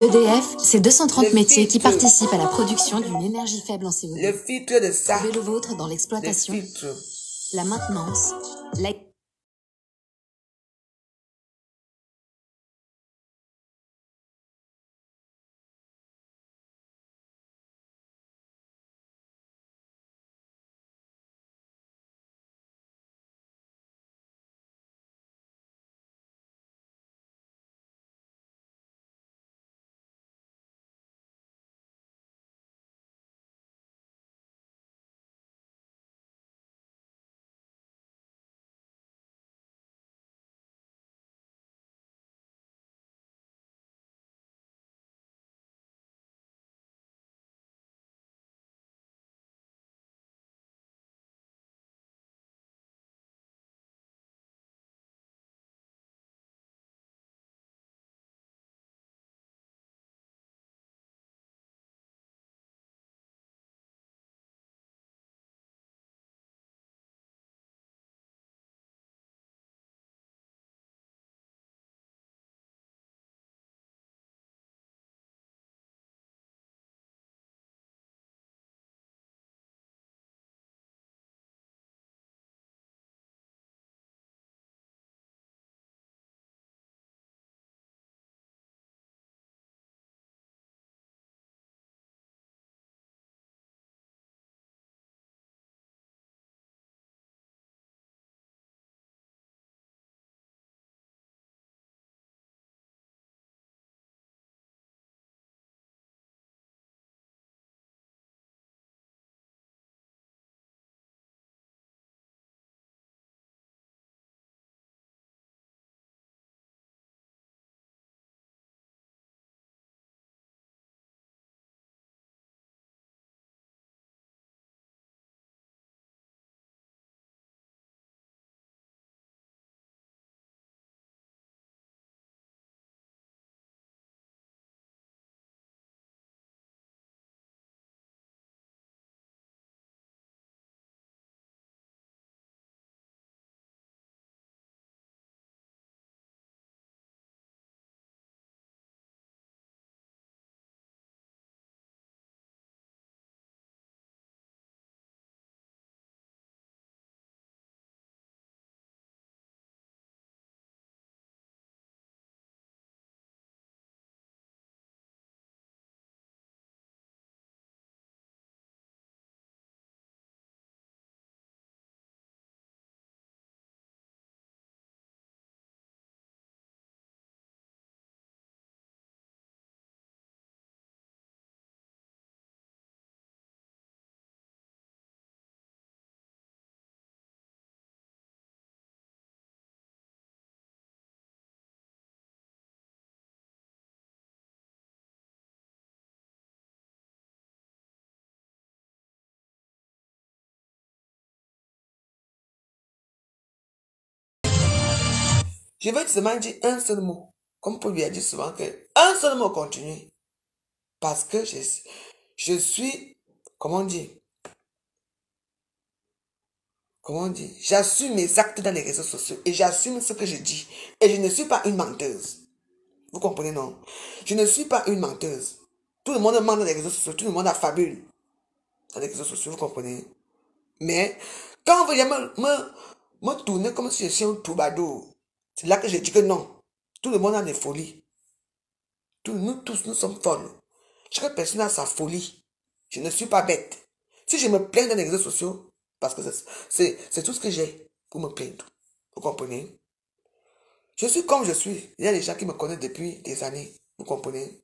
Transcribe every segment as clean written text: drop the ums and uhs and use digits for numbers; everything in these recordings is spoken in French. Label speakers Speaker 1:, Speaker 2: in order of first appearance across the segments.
Speaker 1: EDF, c'est 230
Speaker 2: Le
Speaker 1: métiers qui
Speaker 2: filtre.
Speaker 1: participent à la production d'une énergie faible en CO2.
Speaker 2: Le filtre de ça.
Speaker 1: Trouvez le vôtre dans
Speaker 2: Le
Speaker 1: l'exploitation,
Speaker 2: filtre.
Speaker 1: la maintenance, la...
Speaker 2: Je vais seulement dire un seul mot. Comme Paul lui a dit souvent que un seul mot continue. Parce que je suis, comment dire, j'assume mes actes dans les réseaux sociaux et j'assume ce que je dis. Et je ne suis pas une menteuse. Vous comprenez, non? Je ne suis pas une menteuse. Tout le monde ment dans les réseaux sociaux, tout le monde affabule dans les réseaux sociaux, vous comprenez? Mais quand on veut me tourner comme si je suis un troubadour, c'est là que je dis que non. Tout le monde a des folies. Nous tous, nous sommes folles. Chaque personne a sa folie. Je ne suis pas bête. Si je me plains dans les réseaux sociaux, parce que c'est tout ce que j'ai pour me plaindre. Vous comprenez? Je suis comme je suis. Il y a des gens qui me connaissent depuis des années. Vous comprenez?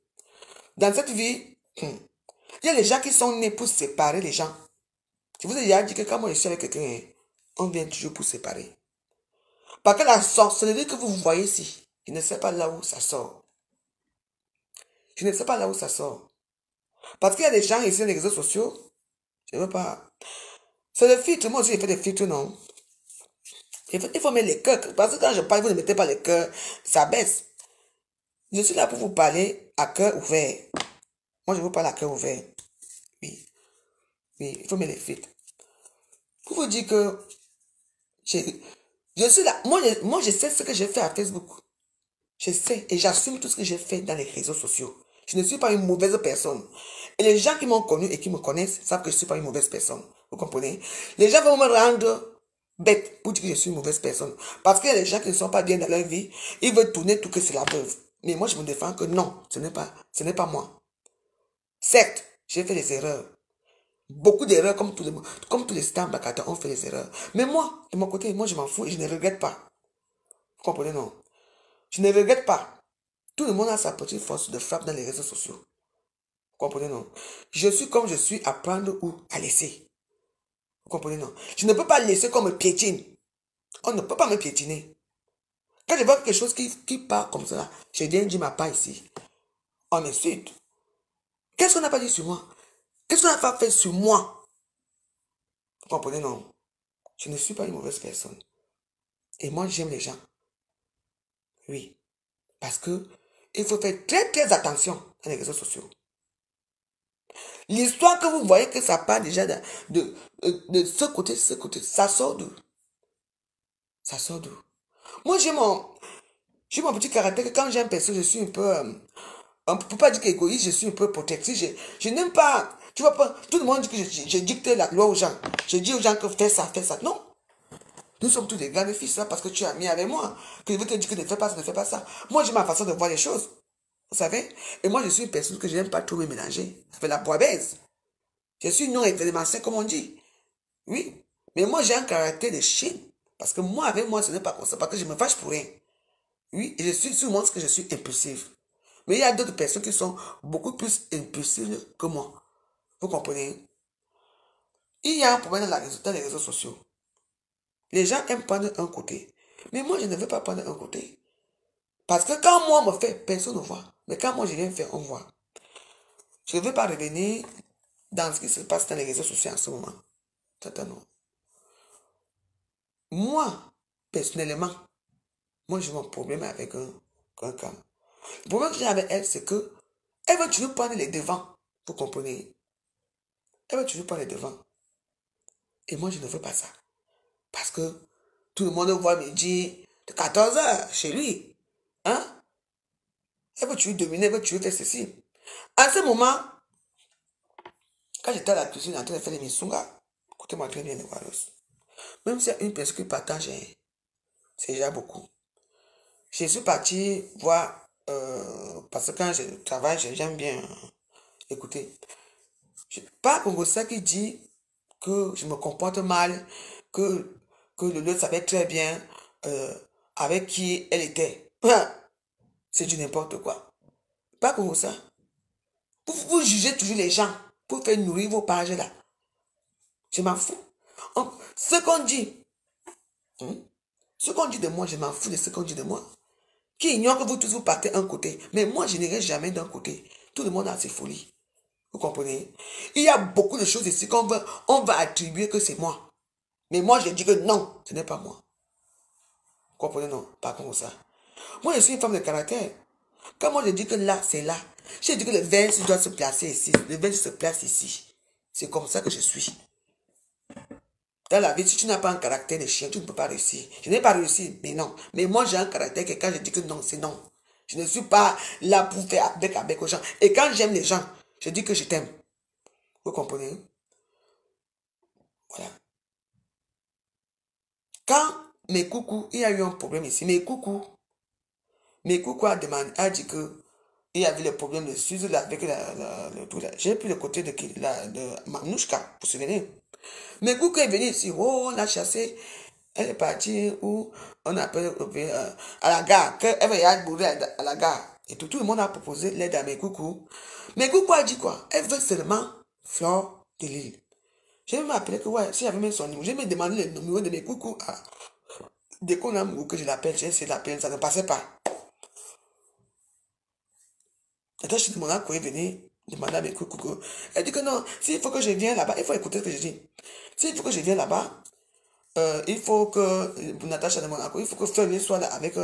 Speaker 2: Dans cette vie, il y a des gens qui sont nés pour séparer les gens. Je vous ai déjà dit que quand moi je suis avec quelqu'un, on vient toujours pour séparer. Parce que la sorcellerie que vous voyez ici, je ne sais pas là où ça sort. Je ne sais pas là où ça sort. Parce qu'il y a des gens ici dans les réseaux sociaux, je ne veux pas. C'est le filtre, moi aussi j'ai fait des filtres, non? Il faut mettre les cœurs. Parce que quand je parle, vous ne mettez pas les cœurs, ça baisse. Je suis là pour vous parler à cœur ouvert. Moi, je vous parle à cœur ouvert. Oui. Oui, il faut mettre les filtres. Pour vous dire que je suis là. Moi, je sais ce que j'ai fait à Facebook. Je sais et j'assume tout ce que j'ai fait dans les réseaux sociaux. Je ne suis pas une mauvaise personne. Et les gens qui m'ont connu et qui me connaissent savent que je ne suis pas une mauvaise personne. Vous comprenez? Les gens vont me rendre bête pour dire que je suis une mauvaise personne. Parce qu'il y a des gens qui ne sont pas bien dans leur vie. Ils veulent tourner tout que c'est la preuve. Mais moi, je me défends que non, ce n'est pas moi. Certes, j'ai fait des erreurs. Beaucoup d'erreurs, comme tous les stars Bakata ont fait des erreurs. Mais moi, de mon côté, moi, je m'en fous et je ne regrette pas. Vous comprenez, non? Je ne regrette pas. Tout le monde a sa petite force de frappe dans les réseaux sociaux. Vous comprenez, non? Je suis comme je suis à prendre ou à laisser. Vous comprenez, non? Je ne peux pas laisser qu'on me piétine. On ne peut pas me piétiner. Quand je vois quelque chose qui part comme ça, je viens dire ma part ici. On m'insulte. Qu'est-ce qu'on n'a pas dit sur moi? Qu'est-ce qu'on n'a pas fait sur moi? Vous comprenez, non? Je ne suis pas une mauvaise personne. Et moi, j'aime les gens. Oui. Parce que il faut faire très, très attention dans les réseaux sociaux. L'histoire que vous voyez que ça part déjà de ce côté, ça sort d'où? Ça sort d'où? Moi, j'ai mon petit caractère que quand j'aime personne, je suis un peu, on ne peut pas dire qu'égoïste, je suis un peu protectrice. Je n'aime pas, tu vois pas, tout le monde dit que je dicte la loi aux gens. Je dis aux gens que fais ça, fais ça. Non. Nous sommes tous des grands fils, là, parce que tu es ami avec moi. Que je veux te dire que ne fais pas ça, ne fais pas ça. Moi, j'ai ma façon de voir les choses. Vous savez? Et moi, je suis une personne que je n'aime pas trop me mélanger. Ça fait la poibaise. Je suis non événementiel, comme on dit. Oui. Mais moi, j'ai un caractère de chien. Parce que moi, avec moi, ce n'est pas comme ça. Parce que je me fâche pour rien. Oui. Et je suis souvent ce que je suis impulsive. Mais il y a d'autres personnes qui sont beaucoup plus impulsives que moi. Vous comprenez? Il y a un problème dans les réseaux sociaux. Les gens aiment prendre un côté. Mais moi, je ne veux pas prendre un côté. Parce que quand moi, on me fait, personne ne voit. Mais quand moi, je viens faire, on voit. Je ne veux pas revenir dans ce qui se passe dans les réseaux sociaux en ce moment. Certainement. Moi, personnellement, moi, j'ai mon problème avec quelqu'un. Le problème que j'ai avec elle, c'est que elle veut toujours prendre les devants. Vous comprenez? Elle veut toujours prendre les devants. Et moi, je ne veux pas ça. Parce que tout le monde voit midi de 14h chez lui. Hein? Elle veut toujours dominer, elle veut toujours faire ceci. En ce moment, quand j'étais à la cuisine en train de faire les missunga, écoutez-moi très bien, les Wallos. Même s'il y a une personne qui partage, c'est déjà beaucoup. Je suis parti voir, parce que quand je travaille, j'aime bien écouter. Pas Congossa qui dit que je me comporte mal, que le savait très bien avec qui elle était. C'est du n'importe quoi. Pas Congossa. Vous jugez toujours les gens pour faire nourrir vos pages là. Je m'en fous. Ce qu'on dit, ce qu'on dit de moi, je m'en fous de ce qu'on dit de moi. Qui ignore que vous tous vous partez un côté. Mais moi, je n'irai jamais d'un côté. Tout le monde a ses folies. Vous comprenez? Il y a beaucoup de choses ici on va attribuer que c'est moi. Mais moi, je dis que non, ce n'est pas moi. Vous comprenez, non? Pas comme ça. Moi, je suis une femme de caractère. Quand moi, je dis que là, c'est là. Je dis que le 26 doit se placer ici. Le 26 se place ici. C'est comme ça que je suis. Dans la vie, si tu n'as pas un caractère de chien, tu ne peux pas réussir. Je n'ai pas réussi, mais non. Mais moi, j'ai un caractère que quand je dis que non, c'est non. Je ne suis pas là pour faire avec aux gens. Et quand j'aime les gens, je dis que je t'aime. Vous comprenez? Voilà. Quand mes coucous, il y a eu un problème ici. Mes coucous a dit que il y avait le problème de Suze avec tout là. J'ai pris le côté de Manouchka, vous vous souvenez? Mais coucou est venu ici, oh, on l'a chassé. Elle est partie où on appelle à la gare. Elle va y aller à la gare. Et tout le monde a proposé l'aide à mes coucous. Mais coucou a dit quoi? Elle veut seulement Flore de Lille. J'ai même appelé que ouais, si j'avais même son numéro, j'ai même demandé le numéro de mes coucous. Dès qu'on a un que je l'appelle, j'ai essayé de l'appeler, ça ne passait pas. Et quand je demandé à quoi est venu demander à mes coucous. Elle dit que non, s'il faut que je vienne là-bas, il faut écouter ce que je dis. S'il faut que je vienne là-bas, il faut que, pour Natacha de Monaco, il faut que Fleur soit là avec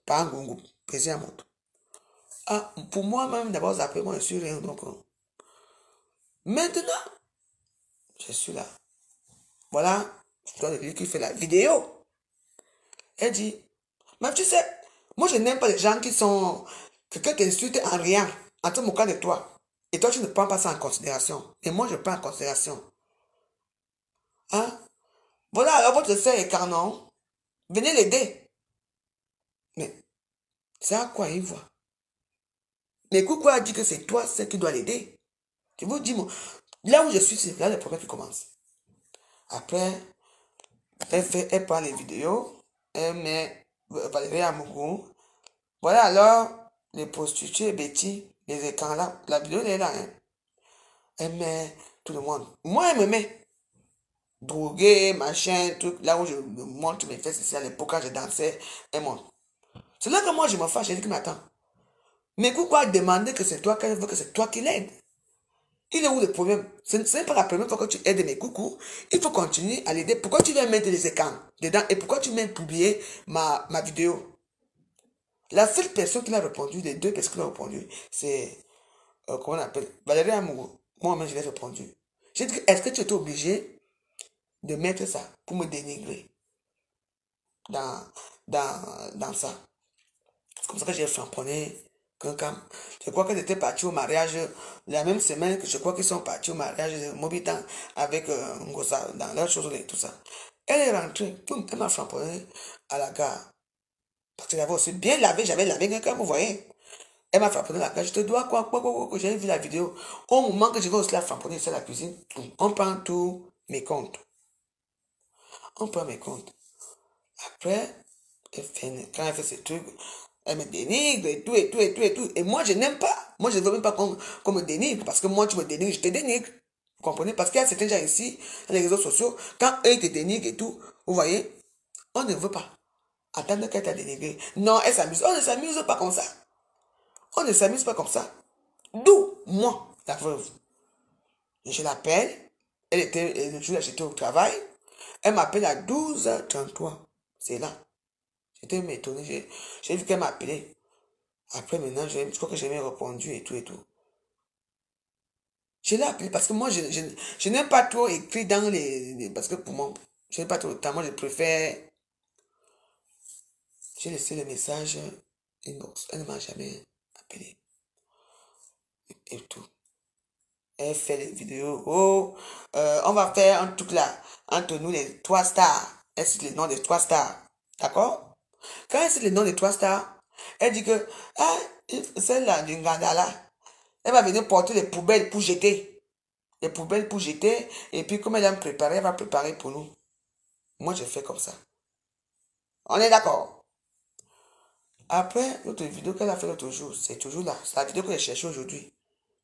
Speaker 2: Pangungu, président Monte. Ah, pour moi-même, d'abord, après moi, je suis rien. Donc, maintenant, je suis là. Voilà, Fleur de Lille qui fait la vidéo. Elle dit, mais tu sais, moi, je n'aime pas les gens qui sont, quelqu'un t'insulte en rien. en te moquant de toi. Et toi, tu ne prends pas ça en considération. Et moi, je prends en considération. Hein? Voilà, alors votre soeur est carnon. Venez l'aider. Mais c'est à quoi il voit? Mais Coucou a dit que c'est toi, c'est qui doit l'aider. Je vous dis, là où je suis, c'est là le problème qui commence. Après, elle prend les vidéos, elle met Valérie Amougou. Voilà alors, les prostituées, Betty, les écrans là, la vidéo elle est là. Hein. Elle met tout le monde. Moi, elle me met drogué, machin, truc, là où je me montre mes fesses ici à l'époque quand je dansais, elle monte. C'est là que moi je me fâche, je dis que mais attends. Mais pourquoi demander que c'est toi, qu'elle veut que c'est toi qui l'aide? Il est où le problème? Ce n'est pas la première fois que tu aides mes coucous. Il faut continuer à l'aider. Pourquoi tu viens mettre les écrans dedans? Et pourquoi tu viens publier ma vidéo? La seule personne qui l'a répondu, les deux personnes qui l'ont répondu, c'est, comment on appelle? Valérie Amourou. Moi-même, je l'ai répondu. J'ai dit, est-ce que tu étais obligé de mettre ça pour me dénigrer dans ça? C'est comme ça que j'ai framponné quelqu'un. Je crois qu'elle était partie au mariage la même semaine que je crois qu'ils sont partis au mariage de Mobitan avec Ngosa dans leurs choses et tout ça. Elle est rentrée, elle m'a framponné à la gare. Parce que j'avais aussi bien lavé, j'avais lavé quelqu'un, vous voyez. Elle m'a framponné à la gare, je te dois quoi, j'ai vu la vidéo. Au moment que je vais aussi la framponner, c'est la cuisine, on prend tous mes comptes. On prend mes comptes. Après, quand elle fait ces trucs, elle me dénigre et tout, et tout, et tout, et tout. Et moi, je n'aime pas. Moi, je ne veux même pas qu'on me dénigre. Parce que moi, tu me dénigres, je te dénigre. Vous comprenez? Parce qu'il y a certains gens ici, dans les réseaux sociaux, quand eux, ils te dénigrent et tout, vous voyez, on ne veut pas attendre qu'elle t'a dénigré. Non, elle s'amuse. On ne s'amuse pas comme ça. On ne s'amuse pas comme ça. D'où, moi, la veuve. Je l'appelle. Elle était, le jour où j'étais au travail. Elle m'appelle à 12h33. C'est là. J'étais étonné. J'ai vu qu'elle m'appelait. Après, maintenant, je crois que j'ai même répondu et tout et tout. Je l'ai appelé parce que moi, je n'aime pas trop écrire dans parce que pour moi, je n'ai pas trop le temps. Moi, je préfère. J'ai laissé le message inbox. Elle ne m'a jamais appelé. Et tout. Elle fait les vidéos. Oh, on va faire un truc là. Entre nous, les 3 stars. Elle cite les noms des 3 stars. D'accord? Quand elle cite les noms des 3 stars, elle dit que, ah, celle-là, du Ngandala, elle va venir porter les poubelles pour jeter. Les poubelles pour jeter. Et puis, comme elle a préparé, elle va préparer pour nous. Moi, je fais comme ça. On est d'accord? Après, l'autre vidéo qu'elle a fait l'autre jour, c'est toujours là. C'est la vidéo que j'ai cherchée aujourd'hui.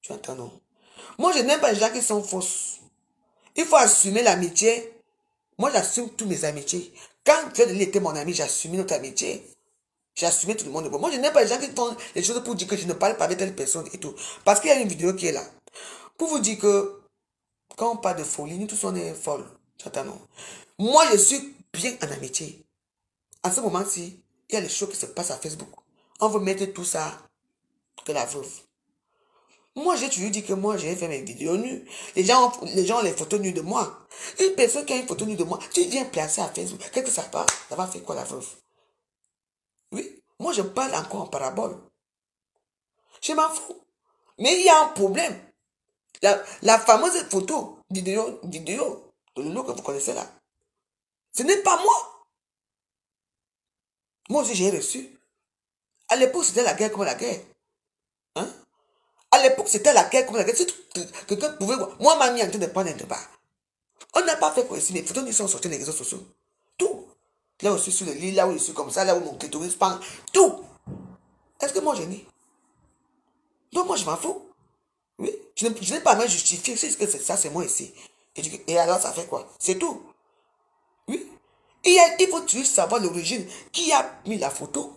Speaker 2: Tu entends, non? Moi, je n'aime pas les gens qui sont fausses. Il faut assumer l'amitié. Moi, j'assume tous mes amitiés. Quand tu était mon ami, j'assumais notre amitié. J'ai assumé tout le monde. Moi, je n'aime pas les gens qui font les choses pour dire que je ne parle pas avec telle personne et tout. Parce qu'il y a une vidéo qui est là. Pour vous dire que quand on parle de folie, nous tous on est folles. J'entends non. Moi, je suis bien en amitié. En ce moment-ci, il y a les choses qui se passent à Facebook. On veut mettre tout ça que la veuve. Moi, j'ai toujours dit que moi, j'ai fait mes vidéos nues. Les gens ont les photos nues de moi. Une personne qui a une photo nue de moi, tu viens placer à Facebook. Qu'est-ce que ça va? Ça va faire quoi la veuve? Oui, moi, je parle encore en parabole. Je m'en fous. Mais il y a un problème. La fameuse photo, vidéo de Lolo que vous connaissez là, ce n'est pas moi. Moi aussi, j'ai reçu. À l'époque, c'était la guerre comme la guerre. Hein? À l'époque, c'était la guerre comme la guerre. Si quelqu'un pouvait voir. Moi, ma mie en train de prendre un débat. On n'a pas fait quoi ici. Mes photos ne sont sorties dans les réseaux sociaux. Tout. Là où je suis sur le lit, là où je suis comme ça, là où mon clitoris pend. Tout. Est-ce que moi, je nie? Donc, moi, je m'en fous. Oui. Je n'ai pas à me justifier. C'est que ça, c'est moi ici. Et alors, ça fait quoi? C'est tout. Oui. Il faut toujours savoir l'origine. Qui a mis la photo?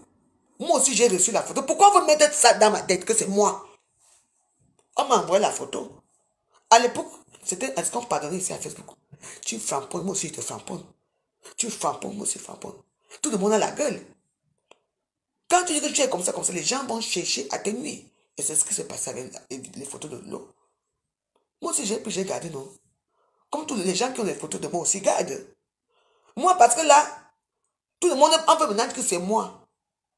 Speaker 2: Moi aussi, j'ai reçu la photo. Pourquoi vous mettez ça dans ma tête que c'est moi? On m'a envoyé la photo. À l'époque, c'était est-ce qu'on pardonnait ici à Facebook? Tu framponnes, moi aussi je te framponne. Tu framponnes, moi aussi je framponne. Tout le monde a la gueule. Quand tu dis que tu es comme ça, les gens vont chercher à te nuire. Et c'est ce qui s'est passé avec les photos de l'eau. Moi aussi j'ai gardé, non? Comme tous les gens qui ont les photos de moi aussi gardent. Moi, parce que là, tout le monde en veut maintenant dire que c'est moi.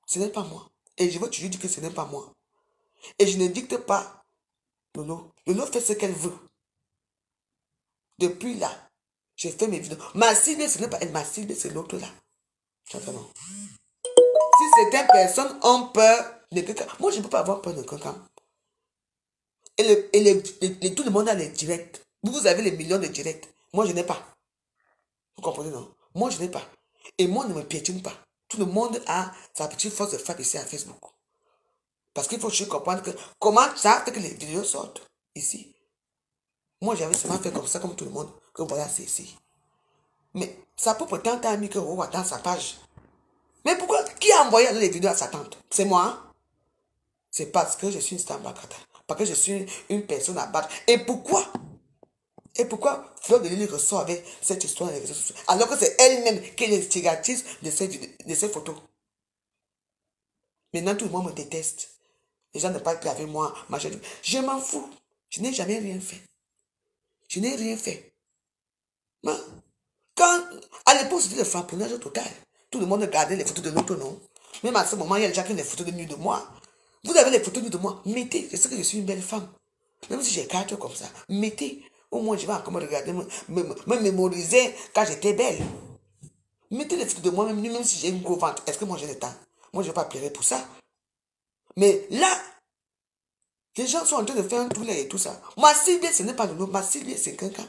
Speaker 2: Ce n'est pas moi. Et je veux toujours dire que ce n'est pas moi. Et je ne dicte pas. Lolo. Lolo fait ce qu'elle veut. Depuis là, j'ai fait mes vidéos. Ma cible, ce n'est pas elle. Ma cible, c'est l'autre là. J'entends. Si certaines personnes ont peur de quelqu'un, moi je ne peux pas avoir peur de quelqu'un. Et tout le monde a les directs. Vous avez les millions de directs. Moi je n'ai pas. Vous comprenez, non? Moi je n'ai pas. Et moi ne me piétine pas. Tout le monde a sa petite force de frappe ici à Facebook. Parce qu'il faut juste comprendre que comment ça fait que les vidéos sortent ici. Moi j'avais seulement fait comme ça, comme tout le monde. Que voilà, c'est ici. Mais sa propre tante a mis que dans sa page. Mais pourquoi? Qui a envoyé les vidéos à sa tante? C'est moi. Hein? C'est parce que je suis une star Bakata. Parce que je suis une personne à battre. Et pourquoi? Et pourquoi Fleur de Lys ressort avec cette histoire dans les réseaux sociaux? Alors que c'est elle-même qui est l'instigatrice de ces photos. Maintenant, tout le monde me déteste. Les gens ne parlent plus avec moi. Je m'en fous. Je n'ai jamais rien fait. Je n'ai rien fait. Mais, à l'époque, c'était le frapponnage total. Tout le monde regardait les photos de l'autre, non? Même à ce moment, il y a déjà qui ont des photos de nu de moi. Vous avez les photos nues de moi. Mettez. Je sais que je suis une belle femme. Même si j'ai 4 comme ça. Mettez. Au moins, je vais encore me regarder, me mémoriser quand j'étais belle. Mettez les photos de moi, même si j'ai une gros ventre. Est-ce que moi j'ai le temps? Moi, je ne vais pas pleurer pour ça. Mais là, les gens sont en train de faire un tour et tout ça. Ma cible, ce n'est pas le nom. Ma cible, c'est quelqu'un.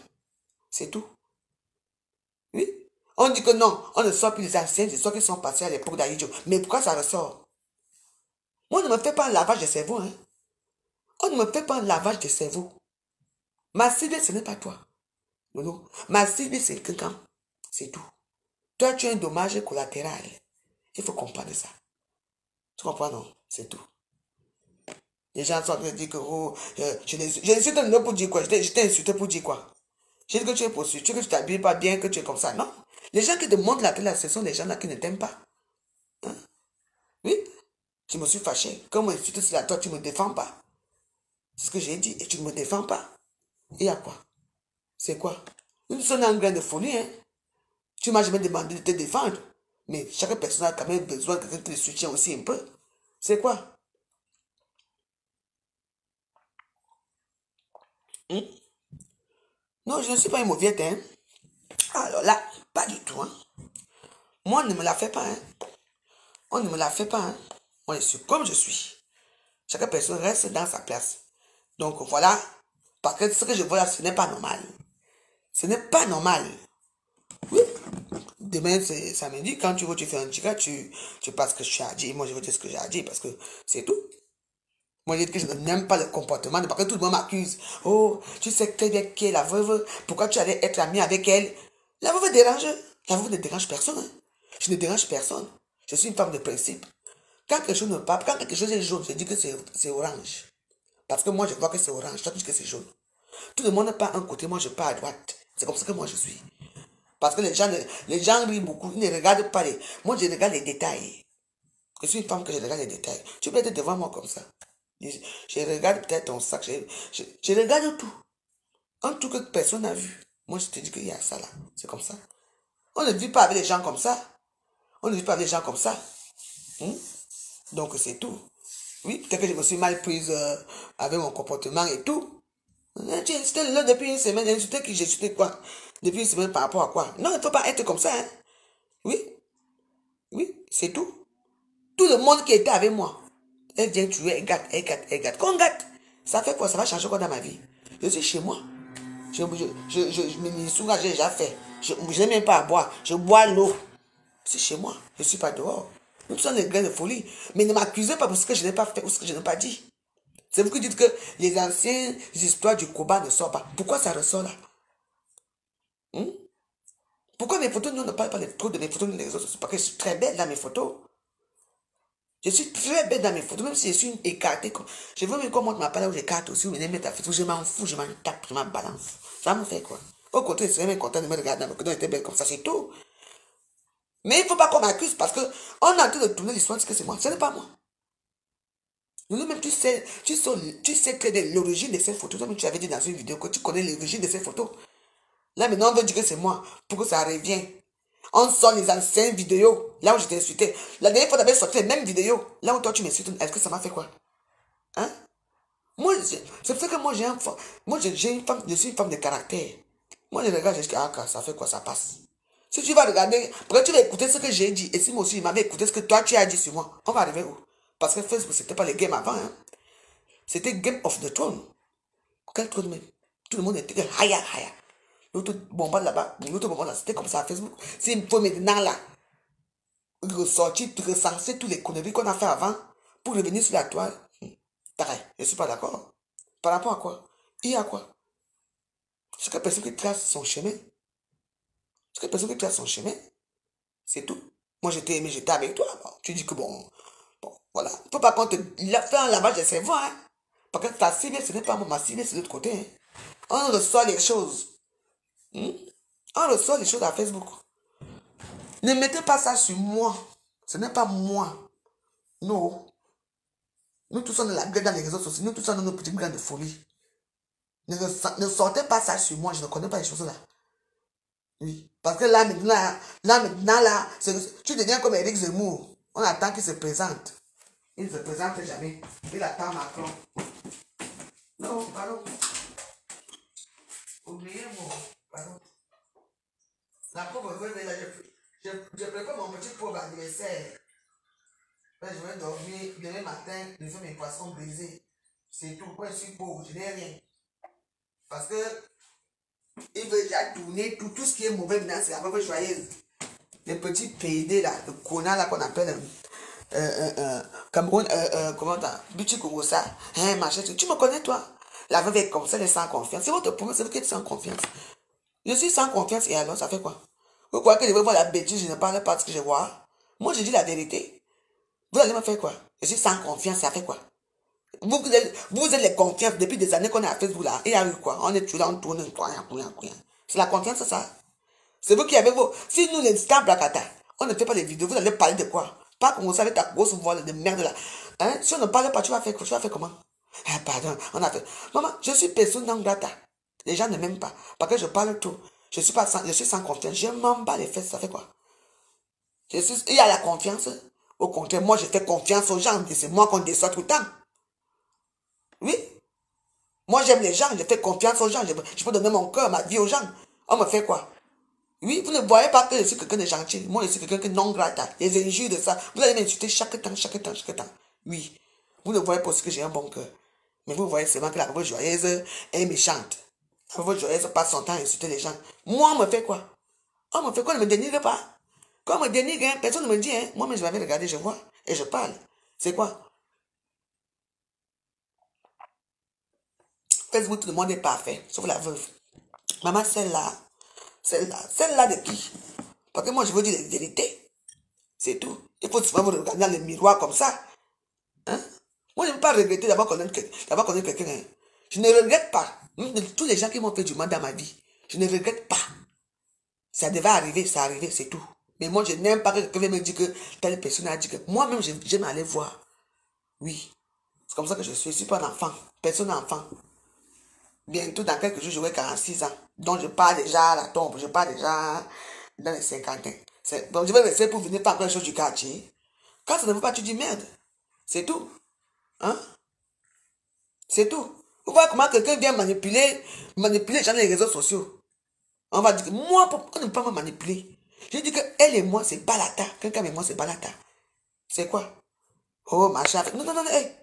Speaker 2: C'est tout. Oui. On dit que non, on ne sort plus les anciennes histoires qui sont passées à l'époque d'Aïdjo. Mais pourquoi ça ressort? Moi, ne me fais pas un lavage de cerveau. Hein. On ne me fait pas un lavage de cerveau. Ma cible, ce n'est pas toi. Non. Ma cible, c'est quelqu'un. C'est tout. Toi, tu as un dommage collatéral. Il faut comprendre ça. Tu comprends, non? C'est tout. Les gens sont en train de dire que oh, je n'insulte pas pour dire quoi. Je t'ai insulté pour dire quoi? J'ai dit que tu es prostituée, que tu t'habilles pas bien, que tu es comme ça. Non. Les gens qui te montrent la télé, ce sont les gens là qui ne t'aiment pas. Hein? Oui. Je me suis fâché. Quand on m'insulte sur la toi, tu ne me défends pas. C'est ce que j'ai dit. Et tu ne me défends pas. Et à quoi? C'est quoi? Nous sommes en grain de folie. Hein? Tu m'as jamais demandé de te défendre. Mais chaque personne a quand même besoin que quelqu'un te soutienne aussi un peu. C'est quoi? Non, je ne suis pas une mauviette. Hein? Alors là, pas du tout. Hein? Moi, on ne me la fait pas. Hein? On ne me la fait pas. Hein? Moi, je suis comme je suis. Chaque personne reste dans sa place. Donc voilà. Parce que ce que je vois là, ce n'est pas normal. Ce n'est pas normal. Oui. Demain, c'est samedi. Quand tu veux, tu fais un direct, tu passes ce que je as dit. Moi, je veux dire ce que j'ai à dire parce que c'est tout. Moi, je dis que je n'aime pas le comportement. Parce que tout le monde m'accuse. Oh, tu sais très bien qui est la veuve. Pourquoi tu allais être ami avec elle? La veuve dérange. La veuve ne dérange personne. Hein. Je ne dérange personne. Je suis une femme de principe. Quand quelque chose ne parle, quand quelque chose est jaune, je dis que c'est orange. Parce que moi, je vois que c'est orange. Toi, tu dis que c'est jaune. Tout le monde part à un côté, moi, je pars à droite. C'est comme ça que moi, je suis. Parce que les gens rient beaucoup. Ils ne regardent pas les... Moi, je regarde les détails. Je suis une femme que je regarde les détails. Tu peux être devant moi comme ça. Je regarde peut-être ton sac. Je regarde tout. Un truc que personne n'a vu. Moi, je te dis qu'il y a ça là. C'est comme ça. On ne vit pas avec les gens comme ça. On ne vit pas avec les gens comme ça. Donc, c'est tout. Oui, peut-être que je me suis mal prise avec mon comportement et tout. Tu insultais là depuis une semaine. Insultais qui j'ai insulté quoi? Depuis une semaine par rapport à quoi? Non, il ne faut pas être comme ça. Hein? Oui. Oui, c'est tout. Tout le monde qui était avec moi. Elle vient tuer, elle gâte. Qu'on gâte, ça fait quoi? Ça va changer quoi dans ma vie? Je suis chez moi. Je me soulage, j'ai déjà fait. Je n'ai même pas à boire. Je bois l'eau. C'est chez moi. Je ne suis pas dehors. Nous sommes des grains de folie. Mais ne m'accusez pas pour ce que je n'ai pas fait ou ce que je n'ai pas dit. C'est vous qui dites que les anciennes histoires du combat ne sortent pas. Pourquoi ça ressort là? Pourquoi mes photos, nous, on ne parle pas trop de mes photos dans les réseaux sociaux? Parce que je suis très belle dans mes photos. Je suis très belle dans mes photos, même si je suis écartée. Je veux même qu'on montre ma palette où j'écarte aussi, où je mets ta photo, je m'en fous, je m'en tape, je m'en balance. Ça me fait quoi? Au contraire, je serais même content de me regarder dans mes photos, était belle comme ça, c'est tout. Mais il ne faut pas qu'on m'accuse parce qu'on est en train de tourner l'histoire, que c'est moi. Ce n'est pas moi. Nous-mêmes, tu sais très bien l'origine de ces photos. Toi, tu avais dit dans une vidéo que tu connais l'origine de ces photos. Là, maintenant, on veut dire que c'est moi pour que ça revienne. On sort les anciennes vidéos, là où je t'ai insulté. La dernière fois, tu avais sorti les mêmes vidéos, là où toi, tu m'insultes. Est-ce que ça m'a fait quoi? Hein? Moi, c'est pour ça que moi, j'ai une femme, je suis une femme de caractère. Moi, je regarde, je dis, ah, ça fait quoi, ça passe. Si tu vas regarder, après tu vas écouter ce que j'ai dit, et si moi aussi, il m'avait écouté ce que toi, tu as dit sur moi, on va arriver où? Parce que Facebook, c'était pas les games avant, hein. C'était Game of the Throne. Quel trône même? Tout le monde était haya, haya. L'autre bombarde là-bas, l'autre bombarde là, c'était comme ça à Facebook. C'est il faut maintenant là, ressortir, recenser tous les conneries qu'on a fait avant pour revenir sur la toile. Pareil, je ne suis pas d'accord. Par rapport à quoi? Il y a quoi? Chaque personne qui trace son chemin. Chaque personne qui trace son chemin, c'est tout. Moi, j'étais aimé, j'étais avec toi. Bon, tu dis que bon, voilà. Il ne faut pas qu'on te fait un lavage de cerveau, hein. Parce que ta cible, ce n'est pas moi, ma cible, c'est de l'autre côté, hein. On reçoit les choses. Hmm? On reçoit les choses à Facebook. Ne mettez pas ça sur moi. Ce n'est pas moi. Non. Nous tous sommes dans la gueule dans les réseaux sociaux. Nous tous sommes dans nos petites graines de folie. Ne sortez pas ça sur moi. Je ne connais pas les choses là. Oui. Parce que là, tu deviens comme Éric Zemmour. On attend qu'il se présente. Il ne se présente jamais. Il attend Macron. Non, pardon. Oubliez-moi. Pardon. La pauvre veuve, là, je prépare mon petit pauvre anniversaire. Là, je vais dormir. Demain matin, je fais mes poissons brisés. C'est tout. Moi, je suis pauvre. Je n'ai rien. Parce que il veut déjà tourner tout ce qui est mauvais maintenant, c'est la veuve joyeuse. Les petits PD là, le connard là qu'on appelle Cameroun, comment t'as, Bichi Kongosa, hein, machin, tu me connais toi? La veuve est comme ça, elle est sans confiance. C'est votre problème, c'est vous qui êtes sans confiance. Je suis sans confiance et alors, ça fait quoi? Vous croyez que je vais voir la bêtise, je ne parle pas de ce que je vois? Moi, je dis la vérité. Vous allez me faire quoi? Je suis sans confiance, ça fait quoi? Vous êtes les confiances depuis des années qu'on est à Facebook là. Et il y a eu quoi? On est toujours là, on tourne, rien. C'est la confiance, ça. C'est vous qui avez vos. Si nous, les stars Blacata, on ne fait pas des vidéos, vous allez parler de quoi? Pas comme vous savez ta grosse voix de merde là. Hein? Si on ne parle pas, tu vas faire comment? Ah, pardon, on a fait. Maman, je suis personne non grata. Les gens ne m'aiment pas. Parce que je parle tout. Je suis sans confiance. Je m'en bats les fesses, ça fait quoi? Il y a la confiance. Au contraire, moi, je fais confiance aux gens. Et c'est moi qu'on déçoit tout le temps. Oui. Moi, j'aime les gens. Je fais confiance aux gens. Je peux donner mon cœur, ma vie aux gens. On me fait quoi? Oui, vous ne voyez pas que je suis quelqu'un de gentil. Moi, je suis quelqu'un qui non grata. Les injures de ça. Vous allez m'insulter chaque temps. Oui. Vous ne voyez pas aussi que j'ai un bon cœur. Mais vous voyez seulement que la veuve joyeuse est méchante. La veuve joyeuse passe son temps à insulter les gens. Moi, on me fait quoi? On me fait quoi? Ne me dénigre pas. Quand on me dénigre, hein, personne ne me dit, hein. Moi, mais je vais regarder, je vois. Et je parle. C'est quoi? Facebook, tout le monde est parfait. Sauf la veuve. Maman, celle-là de qui? Parce que moi, je veux dire la vérité. C'est tout. Il faut souvent vous regarder dans le miroir comme ça. Hein? Moi, je ne veux pas regretter d'avoir connu quelqu'un. Hein. Je ne regrette pas. Tous les gens qui m'ont fait du mal dans ma vie, je ne regrette pas. Ça devait arriver, ça arrivé, c'est tout. Mais moi, je n'aime pas que quelqu'un me dise que telle personne a dit que moi-même, j'aime aller voir. Oui. C'est comme ça que je suis. Je ne suis pas un enfant. Personne n'est enfant. Bientôt, dans quelques jours, j'aurai 46 ans. Donc, je pars déjà à la tombe. Je pars déjà dans les 50 ans. Donc, je vais rester pour venir faire quelque chose du quartier. Quand ça ne veut pas, tu dis merde. C'est tout. Hein? C'est tout. Vous voyez comment quelqu'un vient manipuler les gens dans les réseaux sociaux. On va dire que moi, pourquoi ne pas me manipuler? Je dis que elle et moi, c'est balata. Quelqu'un et moi, c'est balata. C'est quoi? Oh, machin. Non, hey.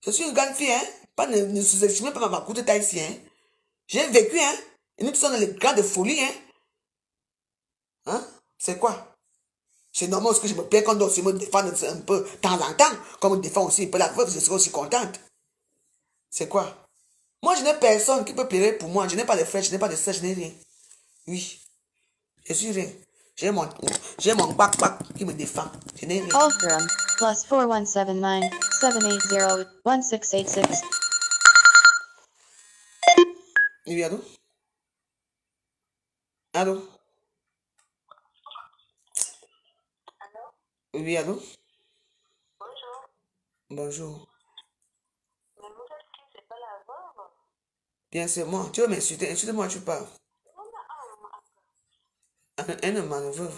Speaker 2: Je suis une grande fille, hein. Pas ne sous-estimez pas ma courte taille ici, hein. J'ai vécu, hein. Et nous sommes dans les grands de folie, hein. Hein? C'est quoi? C'est normal aussi que je me plains qu'on doit aussi me défendre un peu de temps en temps. Comme on défend aussi un peu la veuve, je serai aussi contente. C'est quoi? Moi, je n'ai personne qui peut pleurer pour moi. Je n'ai pas de frères, je n'ai pas de sœurs, je n'ai rien. Oui, je suis rien. J'ai mon backpack qui me défend. Je n'ai rien.
Speaker 3: Call from +4179 780 1686.
Speaker 2: Oui, allô? Allô? Oui, allô? Bonjour. Bien, c'est moi. Tu veux m'insulter? Insulte-moi, tu parles. Elle est ma veuve.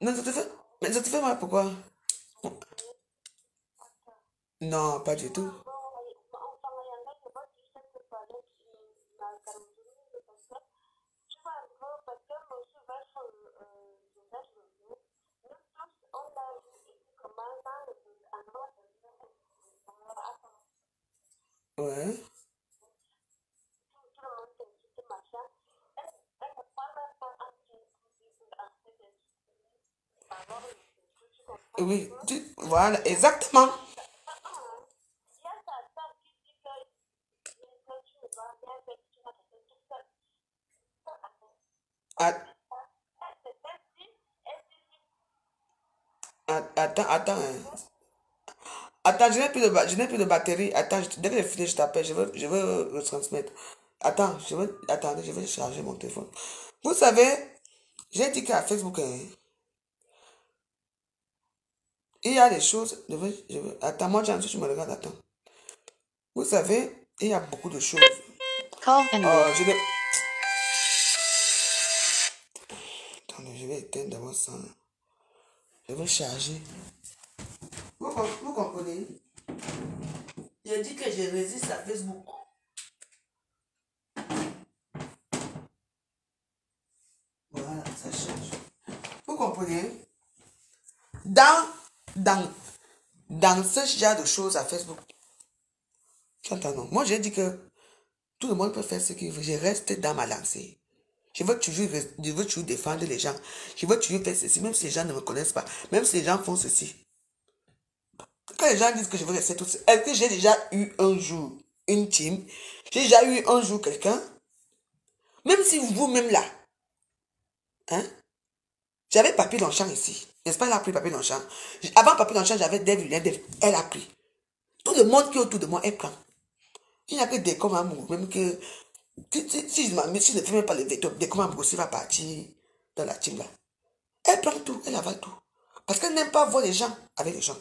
Speaker 2: Non, ça te fait... Mais ça te fait mal, pourquoi? Non, pas du tout. Ouais. Oui, voilà, exactement. Att- Attends, attends, hein. Attends, je n'ai plus de batterie. Attends, dès que je finis, je t'appelle. Je veux retransmettre. Attends, attendez, je vais charger mon téléphone. Vous savez, j'ai dit qu'à Facebook, hein, il y a des choses. Attends, moi, tu me regardes, attends. Vous savez, il y a beaucoup de choses.
Speaker 3: Call ended.
Speaker 2: Je vais. Attendez, je vais éteindre d'abord ça. Je vais charger. Vous comprenez? J'ai dit que je résiste à Facebook. Voilà, ça change. Vous comprenez? Dans, dans ce genre de choses à Facebook. Tu entends, non? Moi, j'ai dit que tout le monde peut faire ce qu'il veut. Je reste dans ma lancée. Je veux toujours défendre les gens. Je veux toujours faire ceci, même si les gens ne me connaissent pas. Même si les gens font ceci. Quand les gens disent que je veux rester tout seul, est-ce que j'ai déjà eu un jour une team? J'ai déjà eu un jour quelqu'un? Même si vous-même là, hein? J'avais Papy Longchamp ici. N'est-ce pas, elle a pris Papy Longchamp. Avant Papy Longchamp, j'avais Dave Julien, elle a pris. Tout le monde qui est autour de moi, elle prend. Il n'y a que des comme amour, même que si je ne fais même pas les veto, des comme amour aussi va partir dans la team là. Elle prend tout, elle avale tout. Parce qu'elle n'aime pas voir les gens avec les gens.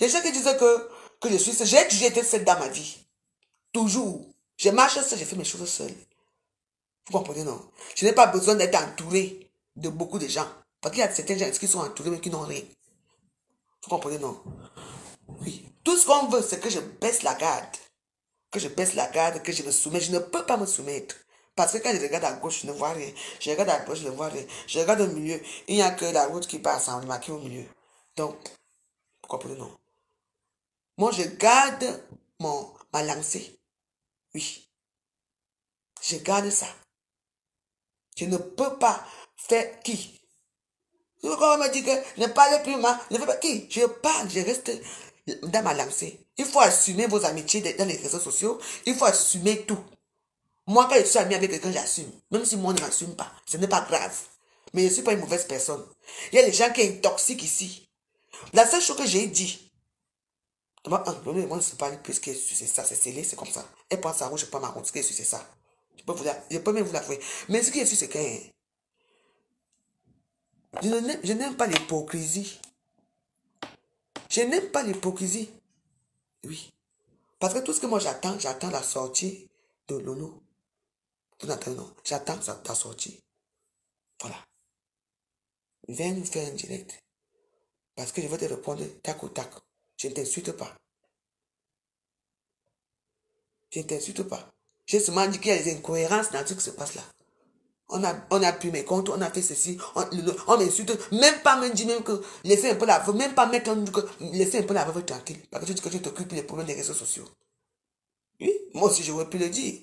Speaker 2: Les gens qui disent que je suis seule, j'ai toujours été seule dans ma vie. Toujours. Je marche seule, je fais mes choses seule. Vous comprenez, non? Je n'ai pas besoin d'être entourée de beaucoup de gens. Parce qu'il y a certains gens qui sont entourés mais qui n'ont rien. Vous comprenez, non? Oui. Tout ce qu'on veut, c'est que je baisse la garde. Que je baisse la garde, que je me soumets. Je ne peux pas me soumettre. Parce que quand je regarde à gauche, je ne vois rien. Je regarde à gauche, je ne vois rien. Je regarde au milieu. Il n'y a que la route qui passe en marqué au milieu. Donc, vous comprenez, non? Moi, je garde ma lancée. Oui. Je garde ça. Je ne peux pas faire qui? Quand on me dit que ne parle plus mal, ne fais pas qui? Je parle, je reste dans ma lancée. Il faut assumer vos amitiés dans les réseaux sociaux. Il faut assumer tout. Moi, quand je suis ami avec quelqu'un, j'assume. Même si moi, je ne m'assume pas. Ce n'est pas grave. Mais je ne suis pas une mauvaise personne. Il y a des gens qui sont toxiques ici. La seule chose que j'ai dit, moi, je ne sais pas plus que c'est ça, c'est scellé, c'est comme ça. Elle prend sa route, je prends ma route, ce qui est sûr, c'est ça. Je peux même vous l'avouer. Mais ce qui est sûr, c'est que je n'aime pas l'hypocrisie. Je n'aime pas l'hypocrisie. Oui. Parce que tout ce que moi j'attends la sortie de Lolo. Vous n'entendez, non? J'attends ta sortie. Voilà. Viens nous faire un direct. Parce que je vais te répondre tac au tac. Je ne t'insulte pas. Je ne t'insulte pas. J'ai seulement dit qu'il y a des incohérences dans ce qui se passe là. On a pu mes comptes, on a fait ceci, on m'insulte, même pas me dire même que laissez un peu la veuve, même pas mettre un que laissez un peu la veuve tranquille. Parce que tu dis que tu t'occupes des problèmes des réseaux sociaux. Oui, moi aussi j'aurais pu le dire.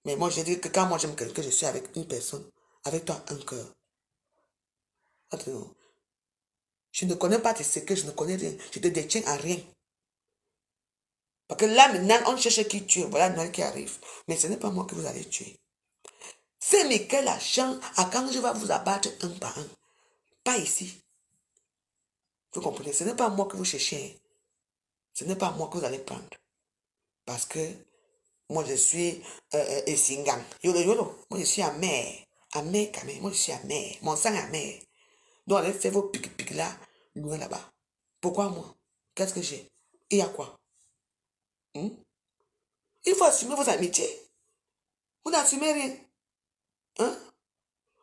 Speaker 2: Mais moi je dis que quand moi j'aime quelqu'un, je suis avec une personne, avec toi un cœur. Attends, je ne connais pas tes secrets, je ne connais rien, je te détiens à rien. Parce que là maintenant, on cherche qui tue, voilà Noël qui arrive. Mais ce n'est pas moi que vous allez tuer. C'est Michael Lachant à quand je vais vous abattre un par un. Pas ici. Vous comprenez? Ce n'est pas moi que vous cherchez. Ce n'est pas moi que vous allez prendre. Parce que moi je suis Essingang. Yolo yolo. Moi je suis amer. Amer quand même. Moi je suis amer. Mon sang est amer. Donc allez faire vos pics là, loin là-bas. Pourquoi moi? Qu'est-ce que j'ai? Il y a quoi? Il faut assumer vos amitiés. Vous n'assumez rien. Hein?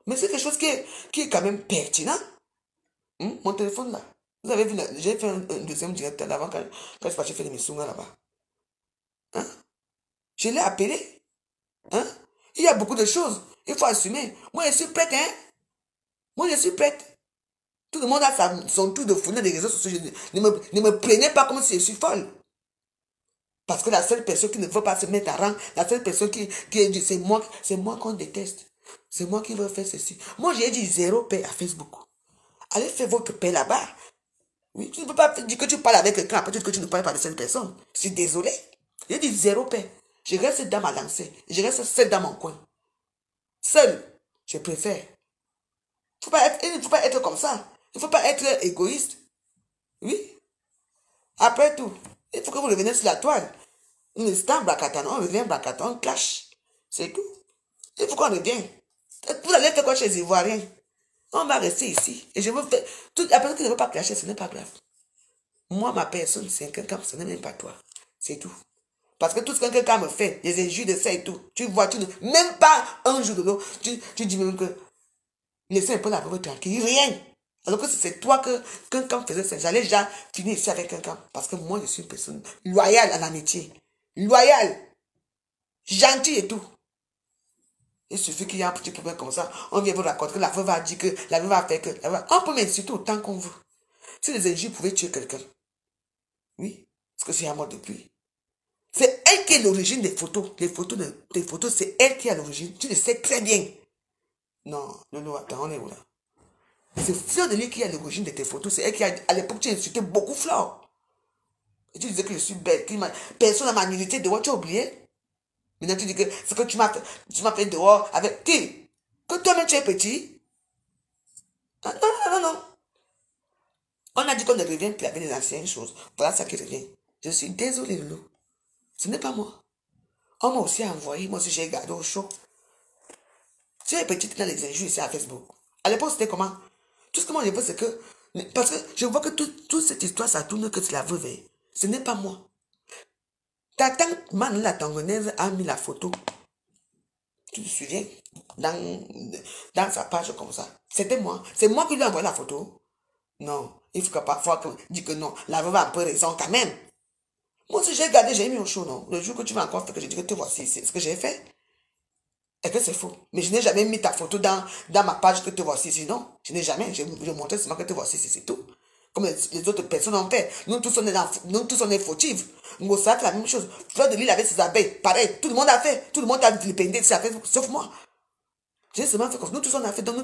Speaker 2: Mais c'est quelque chose qui est quand même pertinent. Mon téléphone là. Vous avez vu, j'ai fait un deuxième direct avant quand je suis parti faire l'émission là-bas. Hein? Je l'ai appelé. Hein? Il y a beaucoup de choses. Il faut assumer. Moi, je suis prête, hein? Moi, je suis prête. Tout le monde a son tour de fournir des réseaux sociaux. Ne me prenez pas comme si je suis folle. Parce que la seule personne qui ne veut pas se mettre à rang, la seule personne qui dit c'est moi qu'on déteste. C'est moi qui veux faire ceci. Moi, j'ai dit 0 paix à Facebook. Allez faire votre paix là-bas. Oui, tu ne peux pas dire que tu parles avec quelqu'un, après que tu ne parles pas de cette personne. Je suis désolé. J'ai dit 0 paix. Je reste dans ma lancée. Je reste seul dans mon coin. Seul, je préfère. Il ne faut pas être comme ça. Il ne faut pas être égoïste. Oui. Après tout, il faut que vous reveniez sur la toile. On est en Bracatan, on revient en Bracatan, on clash. C'est tout. Il faut qu'on revienne. Vous allez faire quoi chez les Ivoiriens? On va rester ici. Et je veux faire. La personne qui ne veut pas clasher, ce n'est pas grave. Moi, ma personne, c'est quelqu'un, ce n'est même pas toi. C'est tout. Parce que tout ce que quelqu'un me fait, les injures de ça et tout, tu vois, même pas un jour de l'eau, tu dis même que laissez un peu la veuve tranquille. Rien. Alors que c'est toi que quelqu'un faisait ça. J'allais déjà finir ici avec quelqu'un. Parce que moi, je suis une personne loyale en amitié. Loyale. Gentille et tout. Il suffit qu'il y ait un petit problème comme ça. On vient vous raconter que la veuve a dit que la veuve a fait que. On peut m'insulter autant qu'on veut. Si les injures pouvaient tuer quelqu'un. Oui. Parce que c'est à moi depuis. C'est elle qui est l'origine des photos. Des photos, c'est elle qui est à l'origine. Tu le sais très bien. Non, Lolo, attends, on est où là? C'est Fleur de Lys qui est à l'origine de tes photos. C'est elle qui a, à l'époque, tu as insulté beaucoup Fleur. Et tu disais que je suis belle. Personne n'a ma nudité dehors, tu as oublié. Maintenant, tu dis que ce que tu m'as fait dehors avec qui? Que toi-même tu es petit? Ah, non. On a dit qu'on ne revient plus avec les anciennes choses. Voilà ça qui revient. Je suis désolée, Lolo. Ce n'est pas moi. On m'a aussi envoyé, moi aussi j'ai gardé au chaud. Tu es petite dans les injures ici à Facebook. À l'époque, c'était comment? Tout ce que moi je veux, c'est que. Parce que je vois que toute cette histoire, ça tourne que c'est la veuve. Ce n'est pas moi. Ta tante Man, la Tangonaise, a mis la photo. Tu te souviens? Dans sa page comme ça. C'était moi. C'est moi qui lui ai envoyé la photo. Non. Il faut que parfois dire que non. La veuve a un peu raison quand même. Moi aussi, j'ai gardé, j'ai mis au chaud, non? Le jour que tu vas encore faire que je dis que te voici, c'est ce que j'ai fait. Est-ce que c'est faux? Mais je n'ai jamais mis ta photo dans ma page que te voici ici, non? Je n'ai jamais. Je montrais seulement que te voici ici, c'est tout. Comme les autres personnes ont fait. Nous tous, on est fautifs. Ngossa fait la même chose. Fleur de Lys avait ses abeilles. Pareil, tout le monde a fait. Tout le monde a dépendé de ça, sauf moi. J'ai seulement fait comme ça. Nous tous, on a fait. Donc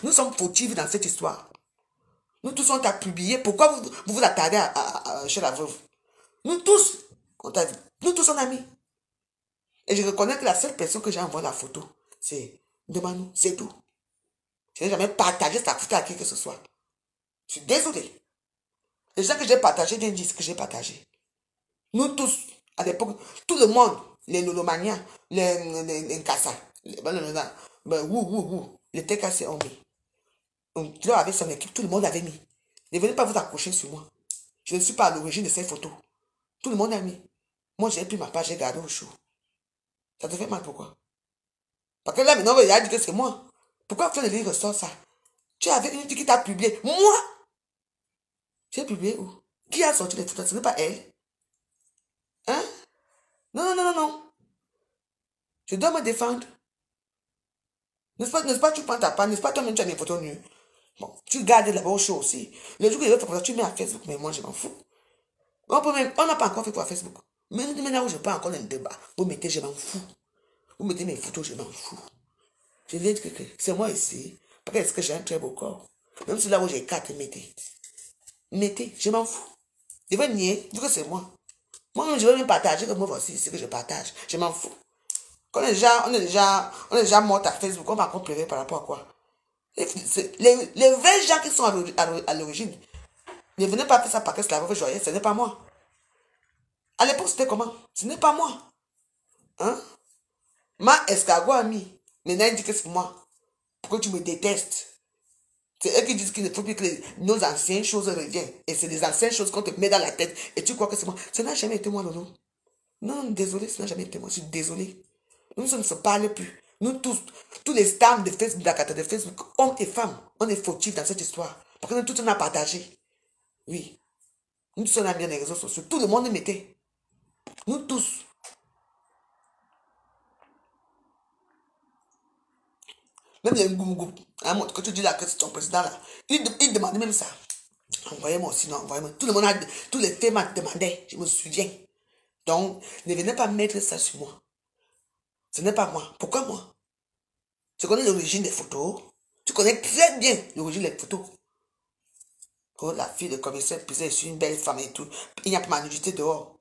Speaker 2: nous sommes fautifs dans cette histoire. Nous tous, on t'a publié. Pourquoi vous attardez chez la veuve? Nous tous, on t'a dit. Nous tous, on a mis. Et je reconnais que la seule personne que j'ai envoyé la photo, c'est Demandou, c'est tout. Je n'ai jamais partagé sa photo à qui que ce soit. Je suis désolé. Les gens que j'ai partagé viennent dire ce que j'ai partagé. Nous tous, à l'époque, tout le monde, les Lolomaniens, les Nkassa, les TKC ont mis. Donc, tu avec son équipe, tout le monde avait mis. Ne venez pas vous accrocher sur moi. Je ne suis pas à l'origine de ces photos. Tout le monde a mis. Moi, j'ai pris ma page, j'ai gardé au chaud. Ça te fait mal, pourquoi? Parce que là, maintenant, il a dit que c'est moi. Pourquoi Fleur de Lys ressort ça? Tu avais une fille qui t'a publié. Moi? J'ai publié où? Qui a sorti les photos? Ce n'est pas elle. Hein? Non. Je dois me défendre. N'est-ce pas, tu prends ta part, n'est-ce pas, toi-même, tu as mes photos nues. Bon, tu gardes là-bas au show aussi. Le jour que je vais faire ça, tu mets à Facebook, mais moi, je m'en fous. On n'a pas encore fait quoi à Facebook. Mais maintenant où je pas encore dans le débat, vous mettez, je m'en fous. Vous mettez mes photos, je m'en fous. Je viens de dire que c'est moi ici. Parce que est-ce que j'ai un très beau corps? Même si là où j'ai 4, mettez. Mettez, je m'en fous. Je vais nier, vu que c'est moi. Moi-même, je vais même partager que moi voici ce que je partage. Je m'en fous. On est déjà mort à Facebook, on va encore pleurer par rapport à quoi? Les vrais gens qui sont à l'origine, ne venez pas faire ça parce que c'est la veuve joyeuse, ce n'est pas moi. À l'époque, c'était comment? Ce n'est pas moi. Hein? Ma escargot a mis. Maintenant, il dit que c'est moi. Pourquoi tu me détestes? C'est eux qui disent qu'il ne faut plus que nos anciennes choses reviennent. Et c'est des anciennes choses qu'on te met dans la tête. Et tu crois que c'est moi. Ça n'a jamais été moi, Lolo. Non, désolé, ça n'a jamais été moi. Je suis désolé. Nous ne se parlons plus. Nous tous les stars de Facebook, de Facebook, hommes et femmes, on est fautifs dans cette histoire. Parce que nous tous on a partagé. Oui. Nous tous on a mis dans les réseaux sociaux. Tout le monde mettait. Nous tous. Même les Ngoumou, quand tu dis là que c'est ton président là, il demandait même ça. Envoyez-moi aussi, non, envoyez-moi. Tout le monde tous les faits m'ont demandé, je me souviens. Donc, ne venez pas mettre ça sur moi. Ce n'est pas moi. Pourquoi moi? Tu connais l'origine des photos. Tu connais très bien l'origine des photos. Oh, la fille de commissaire pisait sur une belle femme et tout. Il n'y a pas ma nudité dehors.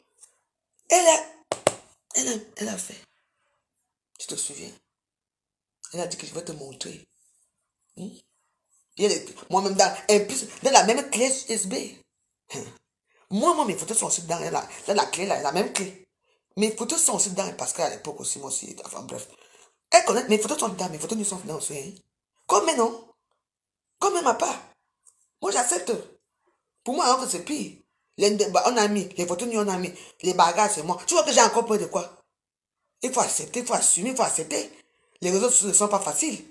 Speaker 2: Elle a fait. Tu te souviens? Elle a dit que je vais te montrer. Moi-même dans la même clé USB. Moi, mes photos sont aussi dans la clé, là, la même clé. Mes photos sont aussi dedans parce qu'à l'époque aussi, moi aussi, enfin bref. Elle connaît, mes photos sont dedans, mes photos ne sont dedans aussi. Hein. Comme mais non. Comme elle m'a pas. Moi, j'accepte. Pour moi, c'est pire. On a mis, les photos, on a mis. Les bagages, c'est moi. Tu vois que j'ai encore peur de quoi? Il faut accepter, il faut assumer, il faut accepter. Les réseaux sociaux ne sont pas faciles.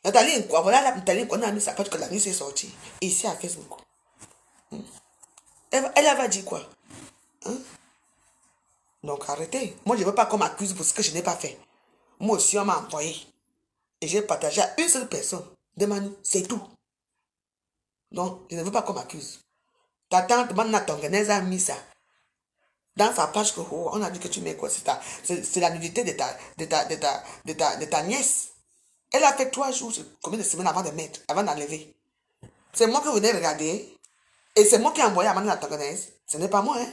Speaker 2: Nathalie, quoi, voilà la Nathalie, on a mis sa page que la nuit s'est sortie. Ici à Facebook. Elle va dire quoi? Hein? Donc arrêtez. Moi, je ne veux pas qu'on m'accuse pour ce que je n'ai pas fait. Moi aussi, on m'a envoyé. Et j'ai partagé à une seule personne. Demande, c'est tout. Donc, je ne veux pas qu'on m'accuse. Ta tante, Manna Tonganese, a mis ça. Dans sa page, que, oh, on a dit que tu mets quoi? C'est la nudité de ta nièce. Elle a fait 3 jours, combien de semaines avant de mettre, avant d'enlever. C'est moi que vous venez regarder. Et c'est moi qui ai envoyé à Manna Tonganese. Ce n'est pas moi, hein.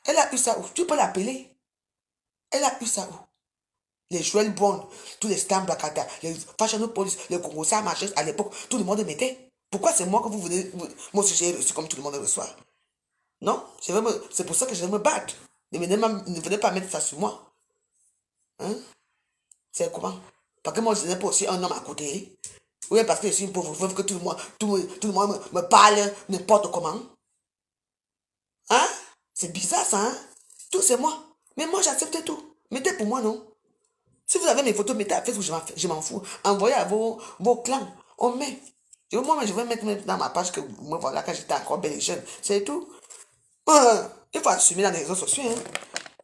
Speaker 2: Elle a eu ça où? Tu peux l'appeler. Elle a eu ça où? Les Joël Bond, tous les Stam Blakata, les Fashion Police, les Congo Marches, à l'époque, tout le monde mettait. Pourquoi c'est moi que vous venez, moi aussi j'ai reçu comme tout le monde reçoit? Non, c'est pour ça que je vais me battre. Ne venez pas mettre ça sur moi. Hein? C'est comment? Parce que moi je n'ai pas aussi un homme à côté. Oui, parce que je suis une pauvre veuve que tout le monde me parle n'importe comment. Hein? C'est bizarre ça, hein? Tout c'est moi. Mais moi j'accepte tout. Mettez pour moi, non? Si vous avez mes photos, mettez à Facebook, je m'en fous. Envoyez à vos clans. On met. Moi, je vais mettre dans ma page que moi, voilà, quand j'étais encore belle et jeune. C'est tout. Il faut assumer dans les réseaux sociaux. Hein.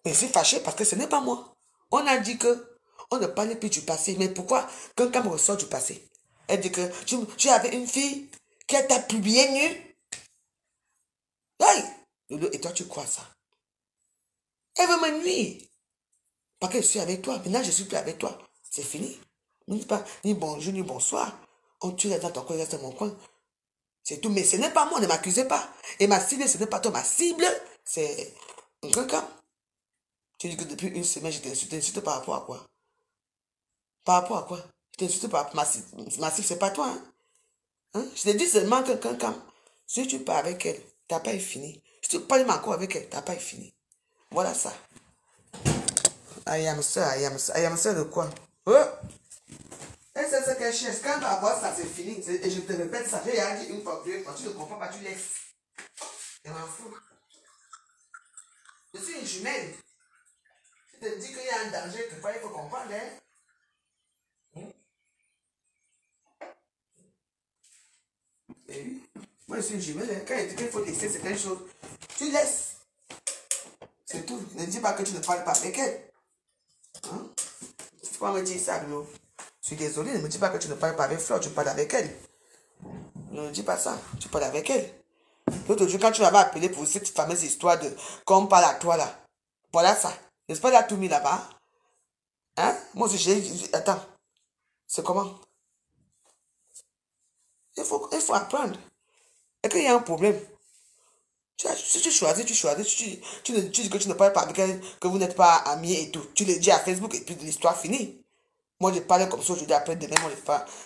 Speaker 2: Mais c'est fâché parce que ce n'est pas moi. On a dit que on ne parlait plus du passé. Mais pourquoi quelqu'un me ressort du passé? Elle dit que tu avais une fille qui t'a publié nue. Hey! Et toi, tu crois ça? Elle veut me nuire. Parce que je suis avec toi. Maintenant, je ne suis plus avec toi. C'est fini. Ni bonjour, ni bonsoir. On tue dans ton coin, reste dans mon coin. C'est tout. Mais ce n'est pas moi, ne m'accusez pas. Et ma cible, ce n'est pas toi. Ma cible, c'est quelqu'un. Tu dis que depuis une semaine, je t'insulte. T'insulte par rapport à quoi? Par rapport à quoi? Je t'insulte par rapport à ma cible, c'est pas toi. Hein? Je te dis seulement que quelqu'un, si tu pars avec elle, ta pas est fini. Si tu parles encore avec elle, ta pas est fini. Voilà ça. I am ça de quoi? Oh! Et c'est ce qu'elle cherche. Quand tu vas voir ça, c'est fini. Et je te répète ça. J'ai déjà dit une fois, deux fois. Tu ne comprends pas, tu laisses. Je m'en fous. Je suis une jumelle. Je te dis qu'il y a un danger, il faut comprendre. Hein? Et oui. Moi, je suis une jumelle. Hein. Quand il faut laisser certaines choses, tu laisses. C'est tout. Ne dis pas que tu ne parles pas avec elle. Hein? Tu ne peux pas me dire ça, non? Je suis désolé, ne me dis pas que tu ne parles pas avec Flore, tu parles avec elle. Ne me dis pas ça, tu parles avec elle. L'autre jour, quand tu m'avais appelé pour cette fameuse histoire de qu'on parle à toi là, voilà ça. N'est-ce pas, là tout mis là-bas? Hein? Moi aussi, j'ai. Attends, c'est comment? Il faut apprendre. Et qu'il y a un problème. Si tu choisis, tu dis que tu ne parles pas avec elle, que vous n'êtes pas amis et tout. Tu le dis à Facebook et puis l'histoire finie. Moi, je parlais comme ça aujourd'hui, après demain,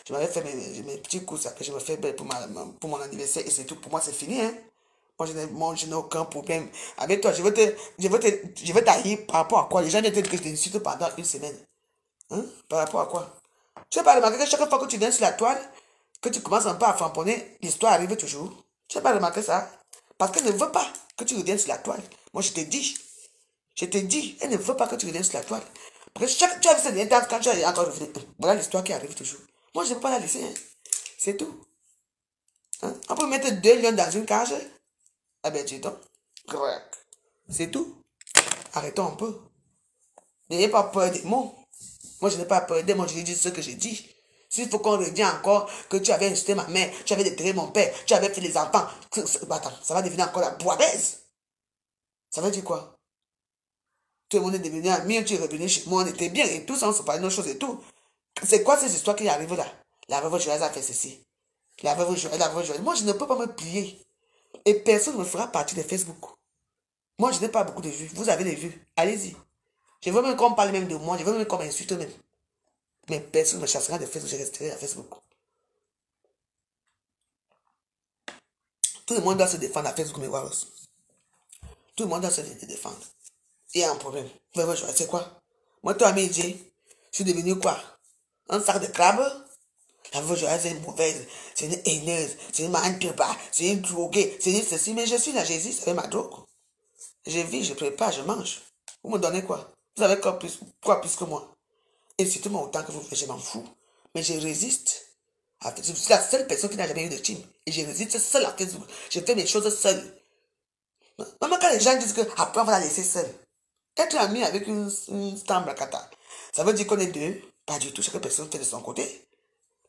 Speaker 2: je m'avais fait mes petits courses que je me fais pour mon anniversaire et c'est tout. Pour moi, c'est fini. Hein? Moi, je n'ai aucun problème. Avec toi, je vais t'haïr par rapport à quoi? Les gens disent que je t'insulte pendant une semaine. Hein? Par rapport à quoi? Tu n'as pas remarqué que chaque fois que tu viens sur la toile, que tu commences un peu à famponner, l'histoire arrive toujours. Tu n'as pas remarqué ça? Parce qu'elle ne veut pas que tu reviennes sur la toile. Moi, je te dis, elle ne veut pas que tu reviennes sur la toile. Parce que tu as vu cette dernière quand tu as encore revenu. Voilà l'histoire qui arrive toujours. Moi, je ne peux pas la laisser. Hein. C'est tout. Hein? On peut mettre 2 lions dans une cage. Ah ben, dis donc. C'est tout. Arrêtons un peu. N'ayez pas peur des mots. Moi, je n'ai pas peur des mots. Je dis ce que j'ai dit. S'il faut qu'on redise encore que tu avais insulté ma mère, tu avais déterré mon père, tu avais fait les enfants. Attends, ça va devenir encore la boidaise. Ça veut dire quoi? Tout le monde est devenu ami, tu es revenu chez moi, on était bien et tout ça, on se parlait de nos choses et tout. C'est quoi ces histoires qui arrivent là? La veuve Joyeuse a fait ceci. La veuve Joyeuse. Moi, je ne peux pas me plier. Et personne ne me fera partie de Facebook. Moi, je n'ai pas beaucoup de vues. Vous avez des vues. Allez-y. Je veux même qu'on parle même de moi. Je veux même qu'on m'insulte même. Mais personne ne me chassera de Facebook. Je resterai à Facebook. Tout le monde doit se défendre à Facebook, mes warriors. Tout le monde doit se défendre. Il y a un problème. C'est quoi? Moi, toi, Médier, je suis devenu quoi? Un sac de crabes? La veuve Joyeuse est mauvaise. C'est une haineuse. C'est une menteuse. C'est une droguée. C'est une ceci. Mais je suis là, j'existe avec ma drogue. Je vis, je prépare, je mange. Vous me donnez quoi? Vous avez quoi plus que moi? Et surtout, moi, autant que vous faites, je m'en fous. Mais je résiste. Je suis la seule personne qui n'a jamais eu de team. Et je résiste seule à Facebook. Je fais mes choses seule. Même quand les gens disent qu'après, on va la laisser seule. Être ami avec une stambrakata, ça veut dire qu'on est deux. Pas du tout. Chaque personne fait de son côté.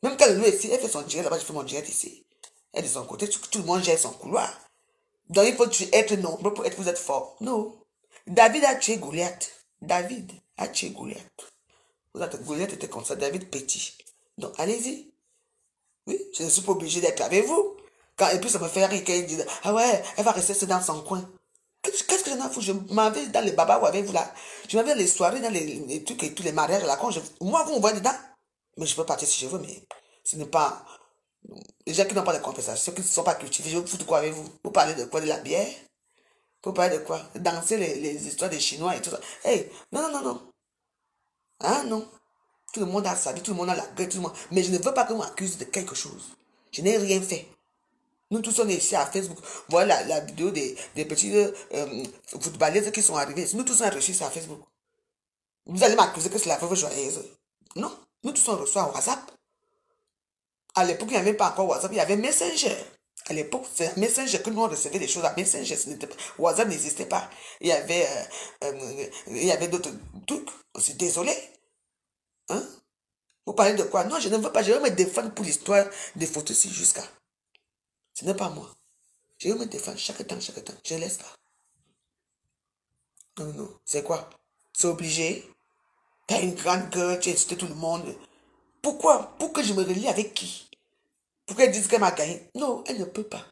Speaker 2: Même quand le loup est ici, elle fait son direct là-bas, je fais mon direct ici. Elle est de son côté. Tout le monde gère son couloir. Donc, il faut être nombreux pour être, vous êtes fort. Non. David a tué Goliath. David a tué Goliath. Goliath était comme ça. David petit. Donc, allez-y. Oui, je ne suis pas obligé d'être avec vous. Et puis, ça me fait rire quand ils disent, ah ouais, elle va rester seule dans son coin. Qu'est-ce que j'en ai à foutre? Je m'en vais dans les babas ou avec vous là. Je m'en vais dans les soirées, dans les trucs et tous les mariages là. Moi, vous me voyez dedans. Mais je peux partir si je veux, mais ce n'est pas. Les gens qui n'ont pas de compensation, qui ne sont pas cultivés, je vous fous de quoi avec vous? Vous parlez de quoi? De la bière? Vous parlez de quoi? Danser les histoires des Chinois et tout ça. Hey, non. Ah non. Tout le monde a sa vie, tout le monde a la gueule, tout le monde. Mais je ne veux pas qu'on m'accuse de quelque chose. Je n'ai rien fait. Nous tous on est ici à Facebook. Voilà la vidéo des petits footballeurs qui sont arrivés. Nous tous on a reçu ça à Facebook. Vous allez m'accuser que c'est la veuve joyeuse. Non. Nous tous on reçoit WhatsApp. À l'époque, il n'y avait pas encore WhatsApp, il y avait Messenger. À l'époque, c'est Messenger que nous on recevait des choses à Messenger. WhatsApp n'existait pas. Il y avait d'autres trucs. Je suis désolé. Hein? Vous parlez de quoi? Non, je ne veux pas. Je vais me défendre pour l'histoire des photos ici jusqu'à. Ce n'est pas moi. Je vais me défendre chaque temps. Je ne laisse pas. Non. C'est quoi? C'est obligé. Tu as une grande gueule, tu as insulté tout le monde. Pourquoi? Pour que je me relie avec qui? Pourquoi elle dit qu'elle m'a gagné? Non, elle ne peut pas.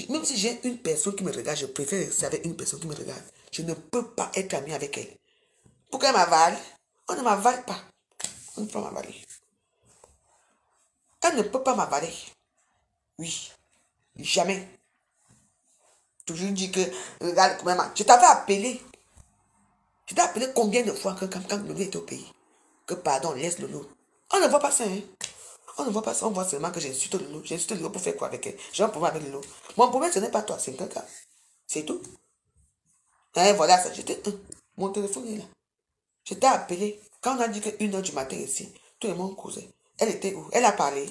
Speaker 2: Même si j'ai une personne qui me regarde, je préfère rester avec une personne qui me regarde. Je ne peux pas être ami avec elle. Pourquoi elle m'avale? On ne m'avale pas. On ne peut pas m'avaler. Elle ne peut pas m'avaler. Oui. Jamais. Toujours dit que, regarde comment elle. Je t'avais appelé. Je t'ai appelé combien de fois quand Lolo était au pays? Que pardon, laisse Lolo. On ne voit pas ça, hein. On ne voit pas ça, on voit seulement que j'insulte Lolo. J'insulte Lolo pour faire quoi avec elle? J'ai un problème avec Lolo. Mon problème, ce n'est pas toi, c'est quelqu'un. C'est tout. Hein, voilà ça. Mon téléphone est là. Je t'ai appelé. Quand on a dit que 1h du matin ici, tout le monde causait. Elle était où? Elle a parlé.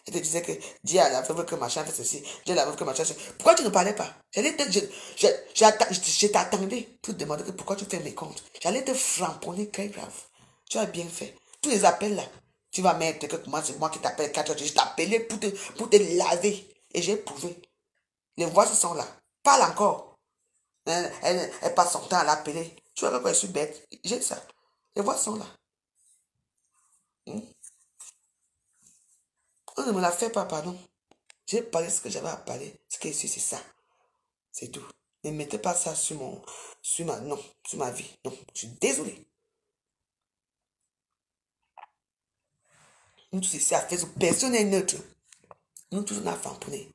Speaker 2: Elle te disait que dis à la veuve que machin fait ceci. Dis à la veuve que machin fait ceci. Pourquoi tu ne parlais pas? Je t'attendais pour te demander pourquoi tu fais mes comptes. J'allais te framponner très grave. Tu as bien fait. Tous les appels là. Tu vas mettre que moi, c'est moi qui t'appelle 4 heures. Je t'appelais pour te laver. Et j'ai prouvé. Les voix sont là. Parle encore. Elle passe son temps à l'appeler. Tu vois que je suis bête. J'ai ça. Les voix sont là. On ne me la fait pas, pardon. J'ai parlé ce que j'avais à parler. Ce qui est ici, c'est ça. C'est tout. Ne mettez pas ça sur ma vie. Non, je suis désolé. Nous tous ici à Facebook, personne n'est neutre. Nous tous on a famponné.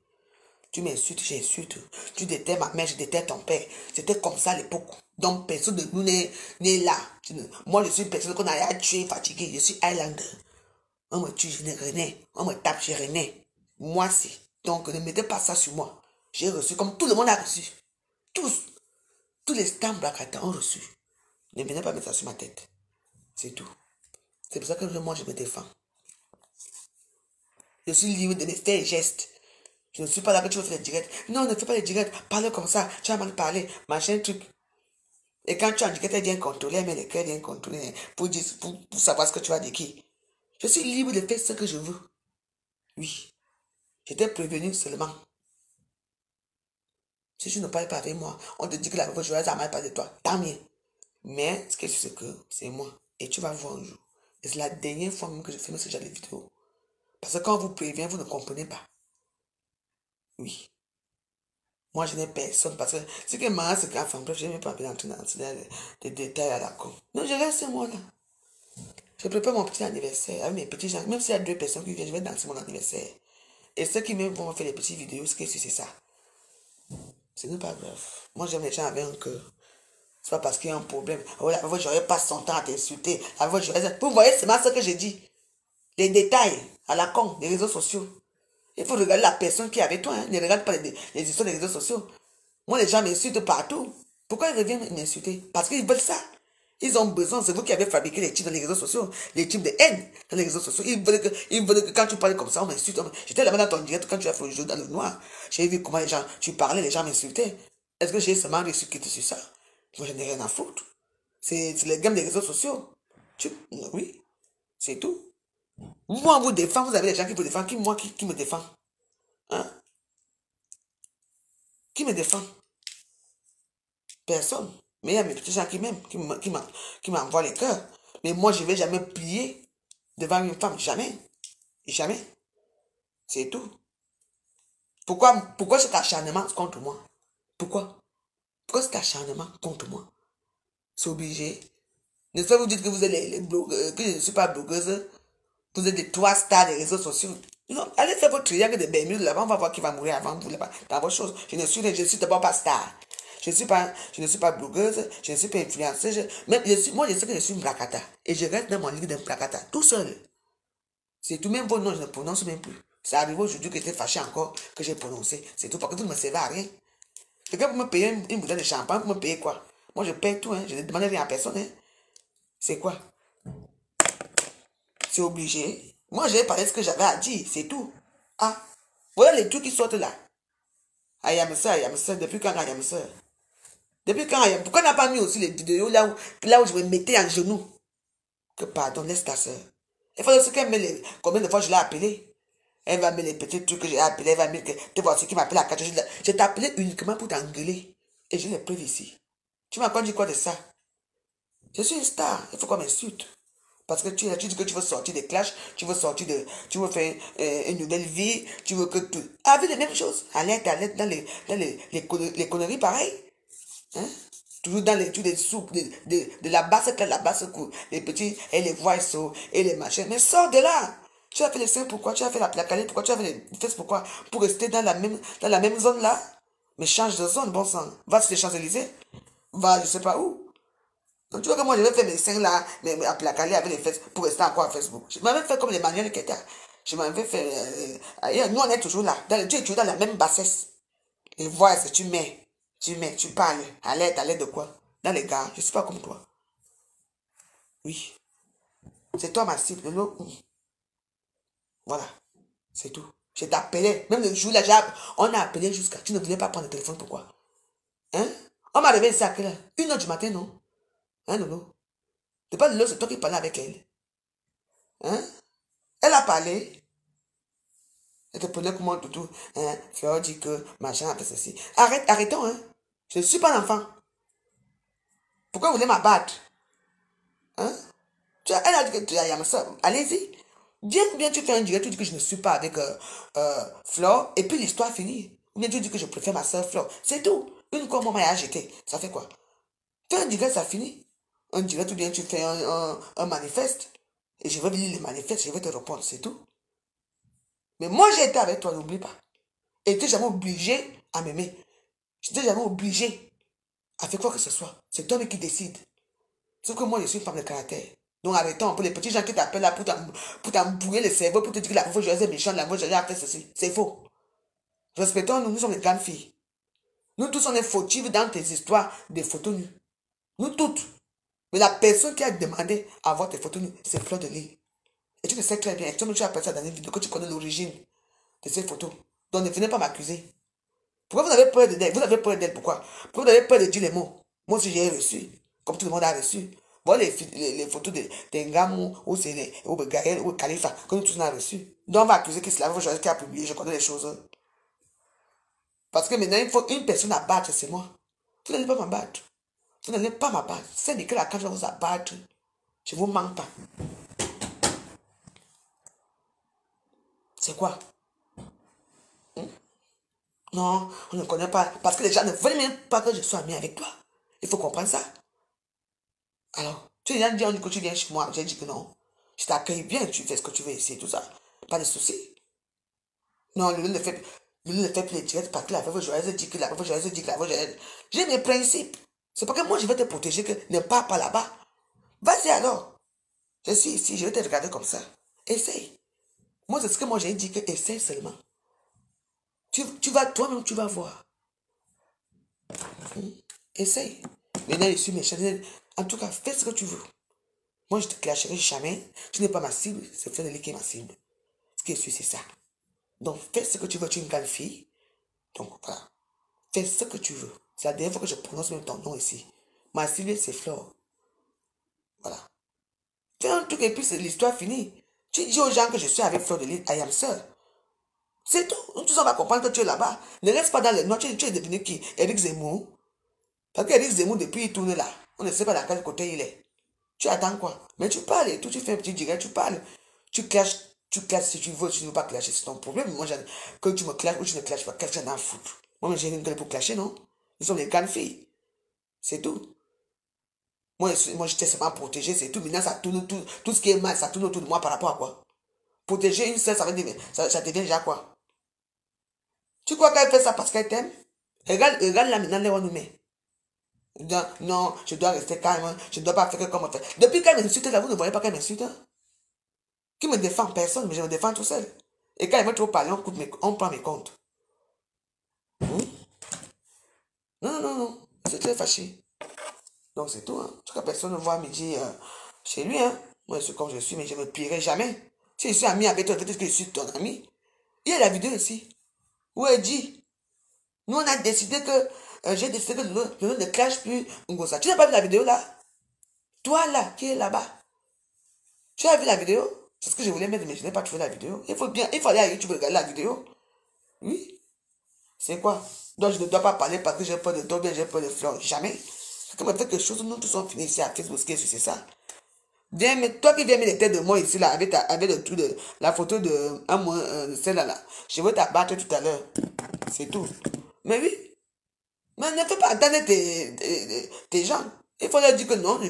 Speaker 2: Tu m'insultes, j'insulte. Tu détestes ma mère, je déteste ton père. C'était comme ça à l'époque. Donc personne de nous n'est là. Moi je suis une personne qu'on a tué, fatiguée. Je suis Highlander. On me tue, je ne renais. On me tape, je renais. Moi si. Donc ne mettez pas ça sur moi. J'ai reçu comme tout le monde a reçu. Tous les stamps Blackata ont reçu. Ne venez pas mettre ça sur ma tête. C'est tout. C'est pour ça que moi, je me défends. Je suis libre de mes faits et gestes. Je ne suis pas là que tu veux faire les directs. Non, ne fais pas les directs. Parle comme ça. Tu as mal parlé. Machin, truc. Et quand tu as un direct, elle vient contrôler, mais le cœur vient contrôler pour savoir ce que tu as dit qui. Je suis libre de faire ce que je veux. Oui. J'étais prévenu seulement. Si tu ne parles pas avec moi, on te dit que la voix joyeuse a mal parlé de toi. Tant mieux. Mais ce que je sais que c'est moi. Et tu vas voir un jour. Et c'est la dernière fois même que je filme ce genre de vidéo. Parce que quand on vous prévient, vous ne comprenez pas. Oui. Moi, je n'ai personne. Parce que ce que ma c'est qu'enfant, bref, je n'ai même pas entrer dans des détails à la con. Non, je reste moi là. Je prépare mon petit anniversaire avec mes petits gens. Même s'il y a 2 personnes qui viennent, je vais danser mon anniversaire. Et ceux qui même vont faire les petites vidéos, ce que c'est ça. Ce n'est pas grave. Moi, j'aime les gens avec un cœur. C'est pas parce qu'il y a un problème. Oh, la voix, j'aurais pas son temps à t'insulter. La voix, vous voyez, c'est moi ce que j'ai dit. Les détails à la con des réseaux sociaux. Il faut regarder la personne qui est avec toi. Hein. Ne regarde pas les histoires des réseaux sociaux. Moi, les gens m'insultent partout. Pourquoi ils reviennent m'insulter? Parce qu'ils veulent ça. Ils ont besoin. C'est vous qui avez fabriqué les types dans les réseaux sociaux. Les types de haine dans les réseaux sociaux. Ils veulent que quand tu parles comme ça, on m'insulte. J'étais là-bas dans ton direct quand tu as fait le jeu dans le noir. J'ai vu comment les gens, tu parlais, les gens m'insultaient. Est-ce que j'ai seulement réussi à quitter sur ça? Moi, je n'ai rien à foutre. C'est les gammes des réseaux sociaux. Oui, c'est tout. Moi, on vous défend, vous avez des gens qui vous défendent. Qui me défend? Hein? Qui me défend? Personne. Mais il y a mes petits gens qui m'aiment, qui m'envoient les cœurs. Mais moi, je ne vais jamais plier devant une femme. Jamais. Jamais. C'est tout. Pourquoi cet acharnement contre moi? Pourquoi? Pourquoi cet acharnement contre moi? C'est obligé. N'est-ce pas vous dites que vous êtes les blogueurs, que je ne suis pas blogueuse? Vous êtes des 3 stars des réseaux sociaux. Non, allez faire votre triangle de Bermude là-bas, on va voir qui va mourir avant vous là-bas. Dans vos choses. Je ne suis d'abord pas star. Je ne suis pas blogueuse, je ne suis pas influenceuse. Moi, je sais que je suis une bracata. Et je reste dans mon ligue de bracata, tout seul. C'est tout, même vos noms, je ne prononce même plus. C'est arrivé aujourd'hui que j'étais fâché encore, que j'ai prononcé. C'est tout, parce que vous ne me servez à rien. Quelqu'un pour me payer une bouteille de champagne, pour me payer quoi? Moi, je paye tout, hein. Je ne demande rien à personne. Hein. C'est quoi? C'est obligé. Moi, j'ai parlé de ce que j'avais à dire, c'est tout. Ah, voilà les trucs qui sortent là. Ayam ça, depuis quand Ayam ça? Depuis quand pourquoi on n'a pas mis aussi les vidéos là où je me mettais en genoux? Que pardon, laisse ta soeur. Il faut aussi qu'elle met combien de fois je l'ai appelée? Elle va mettre les petits trucs que j'ai appelés, elle va mettre que tu vois ce qui m'appelle à 4 jours. Je t'ai appelé uniquement pour t'engueuler. Et je l'ai preuve ici. Tu m'as encore dit quoi de ça? Je suis une star, il faut qu'on m'insulte. Parce que tu dis que tu veux sortir des clashs, tu veux faire une nouvelle vie, tu veux que tout. Avec les mêmes choses. À l'aide, dans les conneries pareilles. Hein? Toujours dans les trucs de la basse classe, la basse cour, les petits, et les voiceaux, et les machins. Mais sors de là! Tu as fait les seins pourquoi? Tu as fait la calée pourquoi? Tu as fait les fesses pourquoi? Pour rester dans la même zone là? Mais change de zone, bon sang. Va sur les Champs-Élysées. Va, je sais pas où. Donc, tu vois que moi, je vais faire mes seins là, mais à placaler avec les fesses pour rester encore à Facebook. Je m'avais fait comme les manuels qui étaient. Je m'avais fait. Nous, on est toujours là. Tu es toujours dans la même bassesse. Et voilà, tu mets, tu parles. À l'aide de quoi? Dans les gars, je ne suis pas comme toi. Oui. C'est toi ma cible. Non? Voilà. C'est tout. Je t'appelais. Même le jour là, on a appelé jusqu'à. Tu ne voulais pas prendre le téléphone, pourquoi? Hein? On m'a réveillé à quelle heure? 1h du matin, non? Hein, non? C'est pas de l'heure, c'est toi qui parlais avec elle. Hein? Elle a parlé. Elle te prenait comment tout. Hein? Fleur dit que machin a fait ceci. Arrêtons, hein? Je ne suis pas un enfant. Pourquoi vous voulez m'abattre? Hein? Elle a dit que tu as ça. Allez-y. Bien, tu fais un direct, tu dis que je ne suis pas avec Fleur, et puis l'histoire finit. Ou bien tu dis que je préfère ma soeur Fleur. C'est tout. Une fois, moi, m'a jeté. Ça fait quoi? Fais un direct, ça finit. Un direct, ou bien tu fais un manifeste. Et je vais lire les manifestes, je vais te répondre, c'est tout. Mais moi, j'ai été avec toi, n'oublie pas. Et tu n'es jamais obligé à m'aimer. Je n'étais jamais obligé à faire quoi que ce soit. C'est toi qui décide. Sauf que moi, je suis une femme de caractère. Donc arrêtons pour les petits gens qui t'appellent là pour t'embrouiller le cerveau, pour te dire que la voix joyeuse est méchante, la voix joyeuse a fait ceci. C'est faux. Respectons-nous, nous sommes des grandes filles. Nous tous, on est fautifs dans tes histoires des photos nues. Nous toutes. Mais la personne qui a demandé à voir tes photos, c'est Fleur de Lys. Et tu le sais très bien. Et toi-même, tu as appelé ça dans une vidéo que tu connais l'origine de ces photos. Donc ne venez pas m'accuser. Pourquoi vous avez peur d'elle? Vous avez peur d'elle, pourquoi? Pourquoi vous avez peur de dire les mots? Moi aussi, j'ai reçu. Comme tout le monde a reçu. Voilà les photos des Ngamou, ou c'est les Gaël, ou Khalifa, que nous tous on a reçu. Donc on va accuser que c'est la voix qui a publié. Je connais les choses. Parce que maintenant, il faut une personne à battre, c'est moi. Vous n'allez pas m'abattre. Vous n'allez pas m'abattre. C'est que la quand je vais vous abattre, je ne vous manque pas. C'est quoi? Non, on ne connaît pas. Parce que les gens ne veulent même pas que je sois ami avec toi. Il faut comprendre ça. Alors, tu viens de dire que tu viens chez moi. J'ai dit que non. Je t'accueille bien, tu fais ce que tu veux ici, tout ça. Pas de soucis. Non, lui ne fait plus les directs parce que la veuve joyeuse dit que la veuve joyeuse dit que la veuve joyeuse. J'ai mes principes. C'est pas que moi je vais te protéger que ne pars pas là-bas. Vas-y alors. Je suis ici, je vais te regarder comme ça. Essaye. Moi, c'est ce que moi j'ai dit que essaye seulement. Tu vas, toi-même, tu vas voir. Essaye. Maintenant, je suis méchant. En tout cas, fais ce que tu veux. Moi, je te clasherai jamais. Tu n'es pas ma cible. C'est Fleur de Lys qui est ma cible. Ce que je suis, c'est ça. Donc, fais ce que tu veux. Tu es une grande fille. Donc, voilà. Fais ce que tu veux. C'est la dernière fois que je prononce même ton nom ici. Ma cible, c'est Flore. Voilà. Fais un truc et puis c'est l'histoire finie. Tu dis aux gens que je suis avec Fleur de Lys. I am seul. C'est tout. Tout ça va comprendre que tu es là-bas. Ne reste pas dans les noix. Tu es devenu qui? Éric Zemmour. Parce qu'Éric Zemmour, depuis il tourne là, on ne sait pas dans quel côté il est. Tu attends quoi? Mais tu parles et tout, tu fais un petit direct, tu parles. Tu clashes si tu veux pas clasher, c'est ton problème. Moi, que tu me clashes ou tu ne clashes pas, qu'est-ce que j'en ai à foutre? Moi, j'ai une gueule pour clasher, non? Ils sont des grandes filles. C'est tout. Moi, je t'ai seulement protégé, c'est tout. Maintenant, ça tourne tout ce qui est mal, ça tourne autour de moi par rapport à quoi? Protéger une seule, ça devient déjà quoi? Tu crois qu'elle fait ça parce qu'elle t'aime? Regarde là maintenant, les renommés. Non, je dois rester calme, je ne dois pas faire comme on fait. Depuis qu'elle m'insulte là, vous ne voyez pas qu'elle m'insulte? Qui me défend? Personne, mais je me défends tout seul. Et quand elle veut trop parler, on prend mes comptes. Non, non, non, c'est très fâché. Donc c'est tout. Hein. En tout cas, personne ne voit midi chez lui. Hein. Moi, je suis comme je suis, mais je ne me plierai jamais. Si je suis ami avec toi, peut-être que je suis ton ami. Il y a la vidéo ici, où elle dit, nous on a décidé que, j'ai décidé que le ne clash plus Ngoza. Tu n'as pas vu la vidéo là? Toi là, qui est là-bas? Tu as vu la vidéo? C'est ce que je voulais mettre, mais je n'ai pas trouvé la vidéo. Il faut aller à YouTube regarder la vidéo. Oui. C'est quoi? Donc je ne dois pas parler parce que j'ai peur de toi, bien j'ai peur de Flore. Jamais. Comme fait quelque chose, nous tous sommes finis ici à Facebook, c'est ça. Viens, mais toi qui viens mettre les têtes de moi ici, là, avec le truc de la photo de celle-là, là. Je vais t'abattre tout à l'heure. C'est tout. Mais oui. Mais ne fais pas attendre tes gens. Il faut leur dire que non,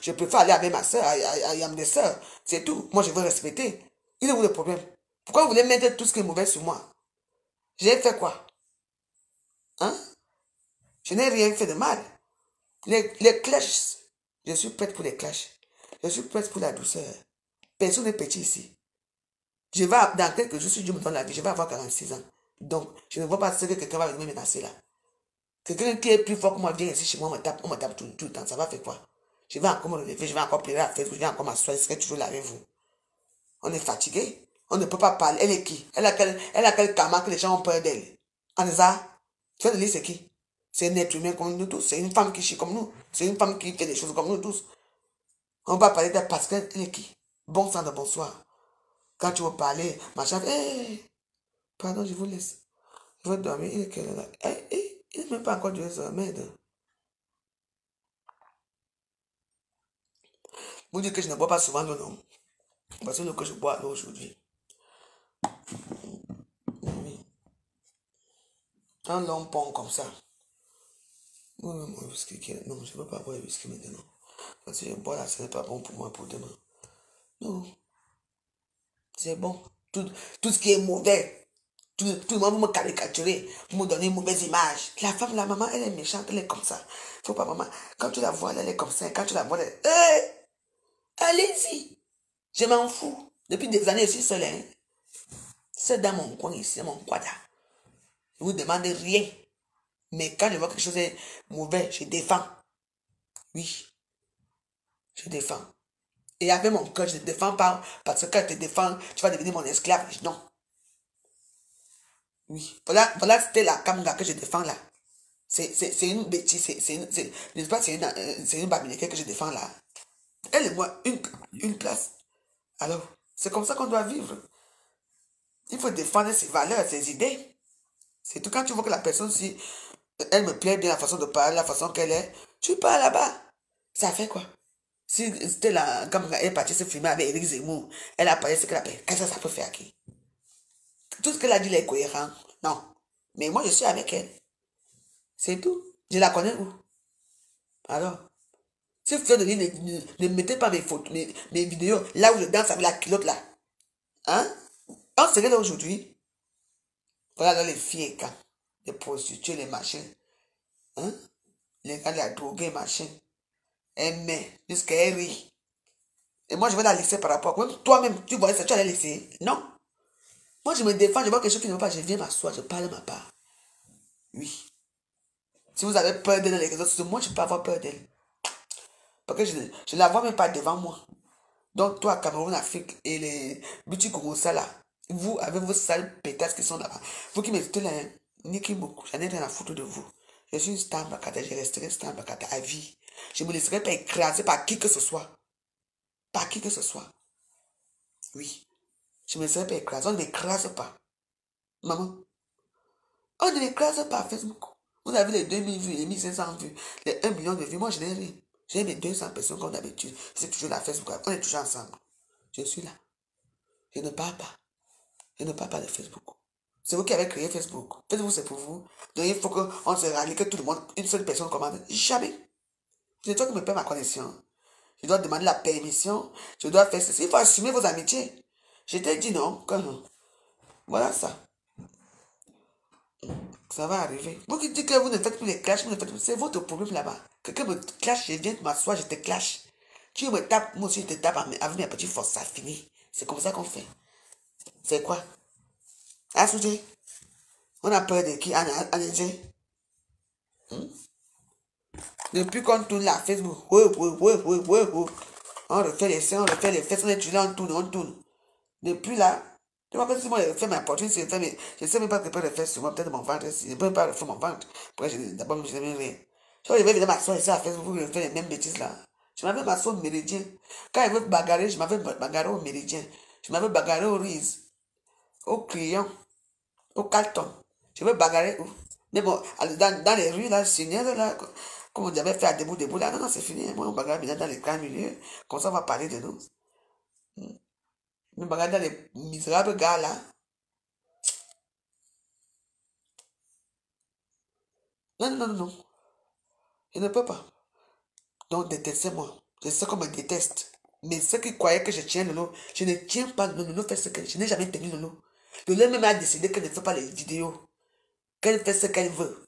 Speaker 2: je préfère aller avec ma soeur, à mes soeurs. C'est tout. Moi, je veux respecter. Il est où le problème? Pourquoi vous voulez mettre tout ce qui est mauvais sur moi? J'ai fait quoi? Hein? Je n'ai rien fait de mal. Les clashs, je suis prête pour les clashs. Je suis prête pour la douceur. Personne n'est petit ici. Dans quelques jours, si Dieu me donne la vie, je vais avoir 46 ans. Donc, je ne vois pas ce que quelqu'un va venir me menacer là. Quelqu'un qui est plus fort que moi vient ici chez moi, on me tape tout le temps. Ça va faire quoi? Je vais encore me lever, je vais encore pleurer à Facebook, je vais encore m'asseoir. Est-ce que tu veux là avec vous? On est fatigué. On ne peut pas parler. Elle est qui? Elle a quel karma que les gens ont peur d'elle? Anza, tu vas te dire c'est qui? C'est un être humain comme nous tous. C'est une femme qui chie comme nous. C'est une femme qui fait des choses comme nous tous. On va parler d'elle parce qu'elle est qui? Bon sang de bonsoir. Quand tu veux parler, machin, pardon, je vous laisse. Je vais dormir. Il est quelle heure là? Il n'est même pas encore 2 heures. Merde. Vous dites que je ne bois pas souvent l'eau, non? Parce que l'eau que je bois l'eau aujourd'hui. Oui. Un long pont comme ça. Oui, mon whisky. Non, je ne veux pas boire le whisky maintenant. Parce que je bois là, ce n'est pas bon pour moi pour demain. Non. C'est bon. Tout ce qui est mauvais. Tout le monde vous me caricaturer, vous me donner une mauvaise image. La femme, la maman, elle est méchante, elle est comme ça. Faut pas, maman. Quand tu la vois, elle est comme ça. Quand tu la vois, elle est... allez-y. Je m'en fous. Depuis des années, je suis seule. Hein. C'est dans mon coin ici, mon quadra. Je vous demande rien. Mais quand je vois quelque chose de mauvais, je défends. Oui. Je défends. Et avec mon cœur, je ne te défends pas parce que quand je te défends, tu vas devenir mon esclave. Non. Oui. Voilà c'était la Kamga que je défends là. C'est une bêtise. N'est-ce pas, c'est une Bamileke que je défends là. Elle et moi, une place. Alors, c'est comme ça qu'on doit vivre. Il faut défendre ses valeurs, ses idées. C'est tout quand tu vois que la personne, si elle me plaît bien la façon de parler, la façon qu'elle est, tu pars là-bas. Ça fait quoi? Si c'était là, comme elle est partie se filmer avec Eric Zemmour, elle a parlé ce qu'elle a fait. Qu'est-ce que ça peut faire qui? Tout ce qu'elle a dit est cohérent. Non. Mais moi, je suis avec elle. C'est tout. Je la connais où? Alors, si vous ne mettez pas mes photos, mes vidéos, là où je danse avec la culotte là. Hein? On serait là aujourd'hui. Voilà dans les filles, les prostituées, les machins. Hein? Les gars, les drogués, machin. Elle met, jusqu'à elle rit. Et moi, je vais la laisser par rapport. Même toi-même, tu vois ça, tu vas la laisser. Non. Moi, je me défends, je vois quelque chose qui ne va pas, je viens m'asseoir, je parle ma part. Oui. Si vous avez peur d'elle dans les réseaux sociaux, moi, je peux avoir peur d'elle. Parce que je ne la vois même pas devant moi. Donc, toi, Cameroun, Afrique et les petits Kouroussa là, vous, avec vos sales pétasses qui sont là-bas, vous qui m'écoutez là, niquez beaucoup, j'en ai rien à foutre de vous. Je suis une star Bakata, je resterai star Bakata à vie. Je ne me laisserai pas écraser par qui que ce soit. Par qui que ce soit. Oui. Je ne me laisserai pas écraser. On ne m'écrase pas. Maman. On ne m'écrase pas à Facebook. Vous avez les 2000 vues, les 1500 vues, les 1 million de vues. Moi, je n'ai rien. J'ai mes 200 personnes comme d'habitude. C'est toujours la Facebook. On est toujours ensemble. Je suis là. Je ne parle pas. Je ne parle pas de Facebook. C'est vous qui avez créé Facebook. Facebook, c'est pour vous. Donc, il faut qu'on se rallie, que tout le monde, une seule personne commande. Jamais. C'est toi qui me paie ma connexion. Je dois demander la permission. Je dois faire ceci. Il faut assumer vos amitiés. Je t'ai dit non. Voilà ça. Ça va arriver. Vous qui dites que vous ne faites plus les clashs, vous ne faites plus. C'est votre problème là-bas. Quelqu'un me clash, je viens m'asseoir, je te clash. Tu me tapes, moi aussi je te tape avec mes petites forces. Ça finit. C'est comme ça qu'on fait. C'est quoi? Ah, soudé. On a peur de qui? Allez-y. Depuis qu'on tourne la Facebook, on refait les seins, on refait les fesses, on est là, on tourne. Depuis là, tu vois que si moi je fais ma poitrine, je ne sais même pas que je peux refaire sur moi, peut-être mon ventre, je ne peux même pas refaire mon ventre. D'abord, je n'aime rien. Je vais venir m'asseoir ici à Facebook, je fais les mêmes bêtises là. Je m'avais m'asseoir au méridien. Quand je veux bagarrer, je m'avais bagarré au méridien. Je m'avais bagarré au riz, au crayon, au carton. Je veux bagarrer où? Mais bon, dans les rues, là, Seigneur, là, comme on avait fait à debout, là, non, c'est fini. Moi, on bagarre maintenant dans les grands milieux. Comme ça, on va parler de nous. On bagarre dans les misérables gars, là. Non, non, non, non. Je ne peux pas. Donc, détestez-moi. Je sais qu'on me déteste. Mais ceux qui croyaient que je tiens Lolo, je ne tiens pas Lolo. Fait ce que je n'ai jamais tenu Lolo. Lolo même a décidé qu'elle ne fait pas les vidéos. Qu'elle fait ce qu'elle veut.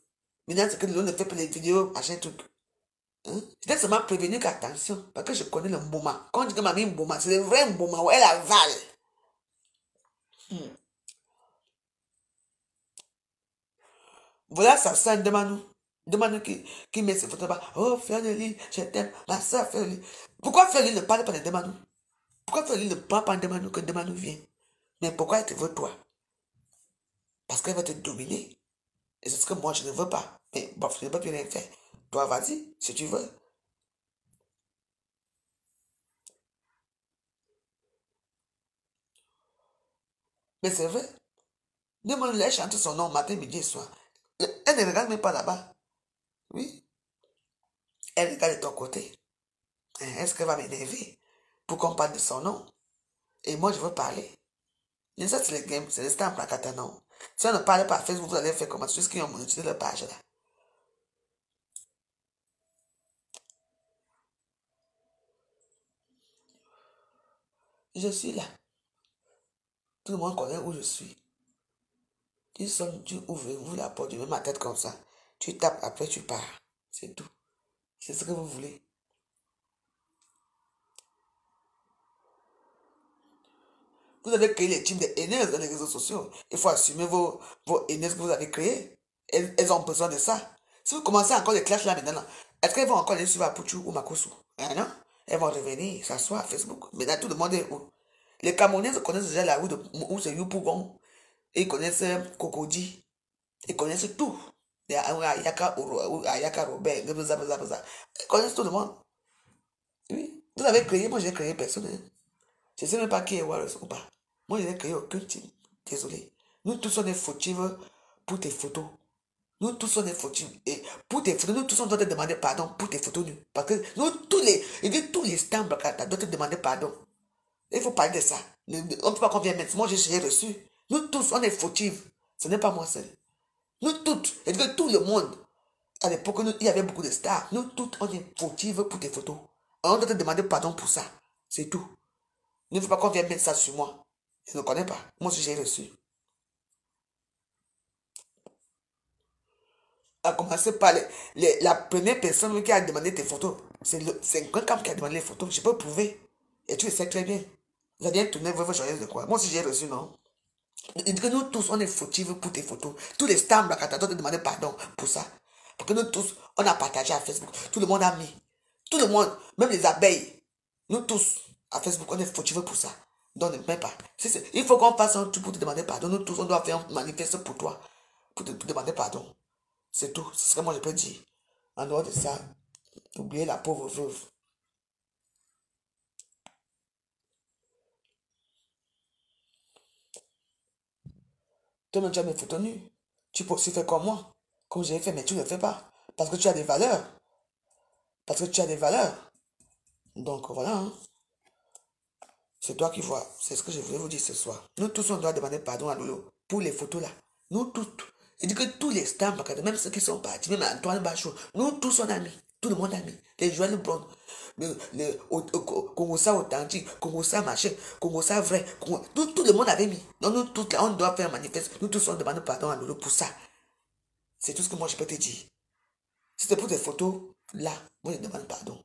Speaker 2: Maintenant, c'est que Lolo ne fait pas les vidéos, machin truc. Hein? Je t'ai seulement prévenu qu'attention, parce que je connais le Mboma. Quand on dit que mamie Mboma, c'est le vrai Mboma où elle avale. Voilà sa soeur Demandou. Demandou qui met ses photos là. Oh, Féonélie, je t'aime. Ma soeur Féonélie. Pourquoi Féonélie ne parle pas de Demandou? Pourquoi Féonélie ne parle pas de Demandou que Demandou vient? Mais pourquoi elle te veut toi? Parce qu'elle va te dominer. Et c'est ce que moi je ne veux pas. Mais bon, je ne peux plus rien faire. Toi, vas-y, si tu veux. Mais c'est vrai. Demandou, elle chante son nom matin, midi et soir. Elle ne regarde même pas là-bas. Oui. Elle regarde de ton côté. Est-ce qu'elle va m'énerver pour qu'on parle de son nom? Et moi, je veux parler. Et ça, c'est le game, c'est le stamp placata, non. Si on ne parle pas à Facebook, vous allez faire comment? C'est ce qu'ils ont monétisé leur page là. Je suis là. Tout le monde connaît où je suis. Tu sonnes, tu ouvres la porte, tu mets ma tête comme ça. Tu tapes, après tu pars. C'est tout. C'est ce que vous voulez. Vous avez créé les teams de haineuses dans les réseaux sociaux. Il faut assumer vos haineuses que vous avez créées. Elles ont besoin de ça. Si vous commencez encore les clashs là maintenant, est-ce qu'elles vont encore aller suivre Apuchu ou Makosu? Hein, non? Elles vont revenir, s'asseoir à Facebook. Maintenant, tout le monde est où? Les Camerounais connaissent déjà la rue où c'est Youpougon. Ils connaissent Cocody. Ils connaissent tout. Ayaka Robert. Ils connaissent tout le monde. Oui. Vous avez créé, moi j'ai créé personne. Hein. Je ne sais même pas qui est Wallace ou pas. Moi je n'ai créé aucun team. Désolé. Nous tous on est fautifs pour tes photos. Nous tous on est fautifs. Et pour tes photos, nous tous on doit te demander pardon pour tes photos nues. Parce que nous tous les stamps doivent te demander pardon. Il faut parler de ça. On ne peut pas qu'on vienne maintenant. Moi j'ai reçu. Nous tous on est fautifs. Ce n'est pas moi seul. Nous toutes, et que tout le monde, à l'époque, il y avait beaucoup de stars. Nous toutes, on est fautifs pour tes photos. On doit te demander pardon pour ça. C'est tout. Ne faut pas qu'on vienne mettre ça sur moi. Je ne connais pas. Moi aussi, j'ai reçu. À commencer par la première personne qui a demandé tes photos. C'est quelqu'un qui a demandé les photos. Je peux prouver. Et tu le sais très bien. Vous avez bien tourné vos joyeuses de quoi? Moi aussi, j'ai reçu, non? Que nous tous, on est fautifs pour tes photos. Tous les stars de la doivent te demander pardon pour ça. Parce que nous tous, on a partagé à Facebook. Tout le monde a mis. Tout le monde, même les abeilles. Nous tous, à Facebook, on est fautifs pour ça. Donc ne même pas. Il faut qu'on fasse un tout pour te demander pardon. Nous tous, on doit faire un manifeste pour toi. Pour te demander pardon. C'est tout. C'est ce que moi je peux dire. En dehors de ça, oubliez la pauvre veuve. Toi-même, tu as mes photos nues. Tu peux aussi faire comme moi. Comme j'ai fait, mais tu ne le fais pas. Parce que tu as des valeurs. Parce que tu as des valeurs. Donc voilà. Hein. C'est toi qui vois. C'est ce que je voulais vous dire ce soir. Nous tous, on doit demander pardon à Lolo. Pour les photos là. Nous tous. Je dis que tous les stars, même ceux qui sont partis, même Antoine Bachot, nous tous on a mis. Tout le monde a mis. Les Joël Brown, le Congossa authentique, Congossa machin, Congossa vrai. Tout le monde avait mis. Donc nous tous là, on doit faire un manifeste. Nous tous on demande pardon à Lolo pour ça. C'est tout ce que moi je peux te dire. Si c'est pour des photos, là, moi je demande pardon.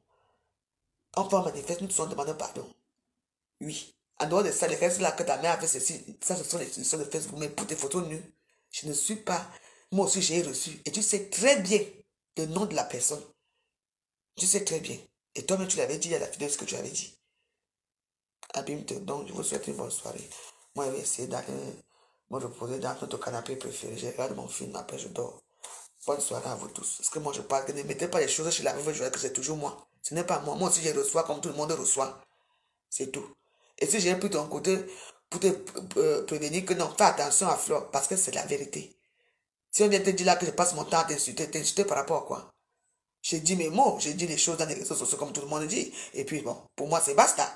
Speaker 2: On fait un manifeste, nous tous on demande pardon. Oui. En dehors de ça, les restes là que ta mère a fait ceci, ça ce sont les sur de Facebook, mais pour tes photos nues, je ne suis pas. Moi aussi j'ai reçu. Et tu sais très bien le nom de la personne. Tu sais très bien. Et toi-même tu l'avais dit, il y a la vidéo ce que tu avais dit. Abimte, donc je vous souhaite une bonne soirée. Moi je vais essayer d'aller me reposer dans notre canapé préféré. Je regarde mon film, après je dors. Bonne soirée à vous tous. Parce que moi je parle, que ne mettez pas les choses chez la veuve, que c'est toujours moi. Ce n'est pas moi. Moi aussi je reçois comme tout le monde reçoit. C'est tout. Et si j'ai pris ton côté pour te prévenir que non, fais attention à Flore, parce que c'est la vérité. Si on vient te dire là que je passe mon temps à t'insulter par rapport à quoi? J'ai dit mes mots, j'ai dit les choses dans les réseaux sociaux comme tout le monde dit. Et puis bon, pour moi c'est basta.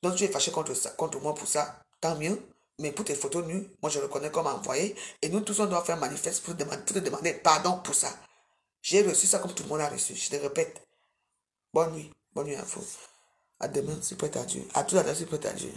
Speaker 2: Donc tu es fâché contre moi pour ça, tant mieux. Mais pour tes photos nues, moi je reconnais comme envoyé. Et nous tous on doit faire un manifeste pour te demander pardon pour ça. J'ai reçu ça comme tout le monde a reçu. Je te répète. Bonne nuit à vous. À demain, si prête à Dieu. À tout à l'heure, si prête à Dieu.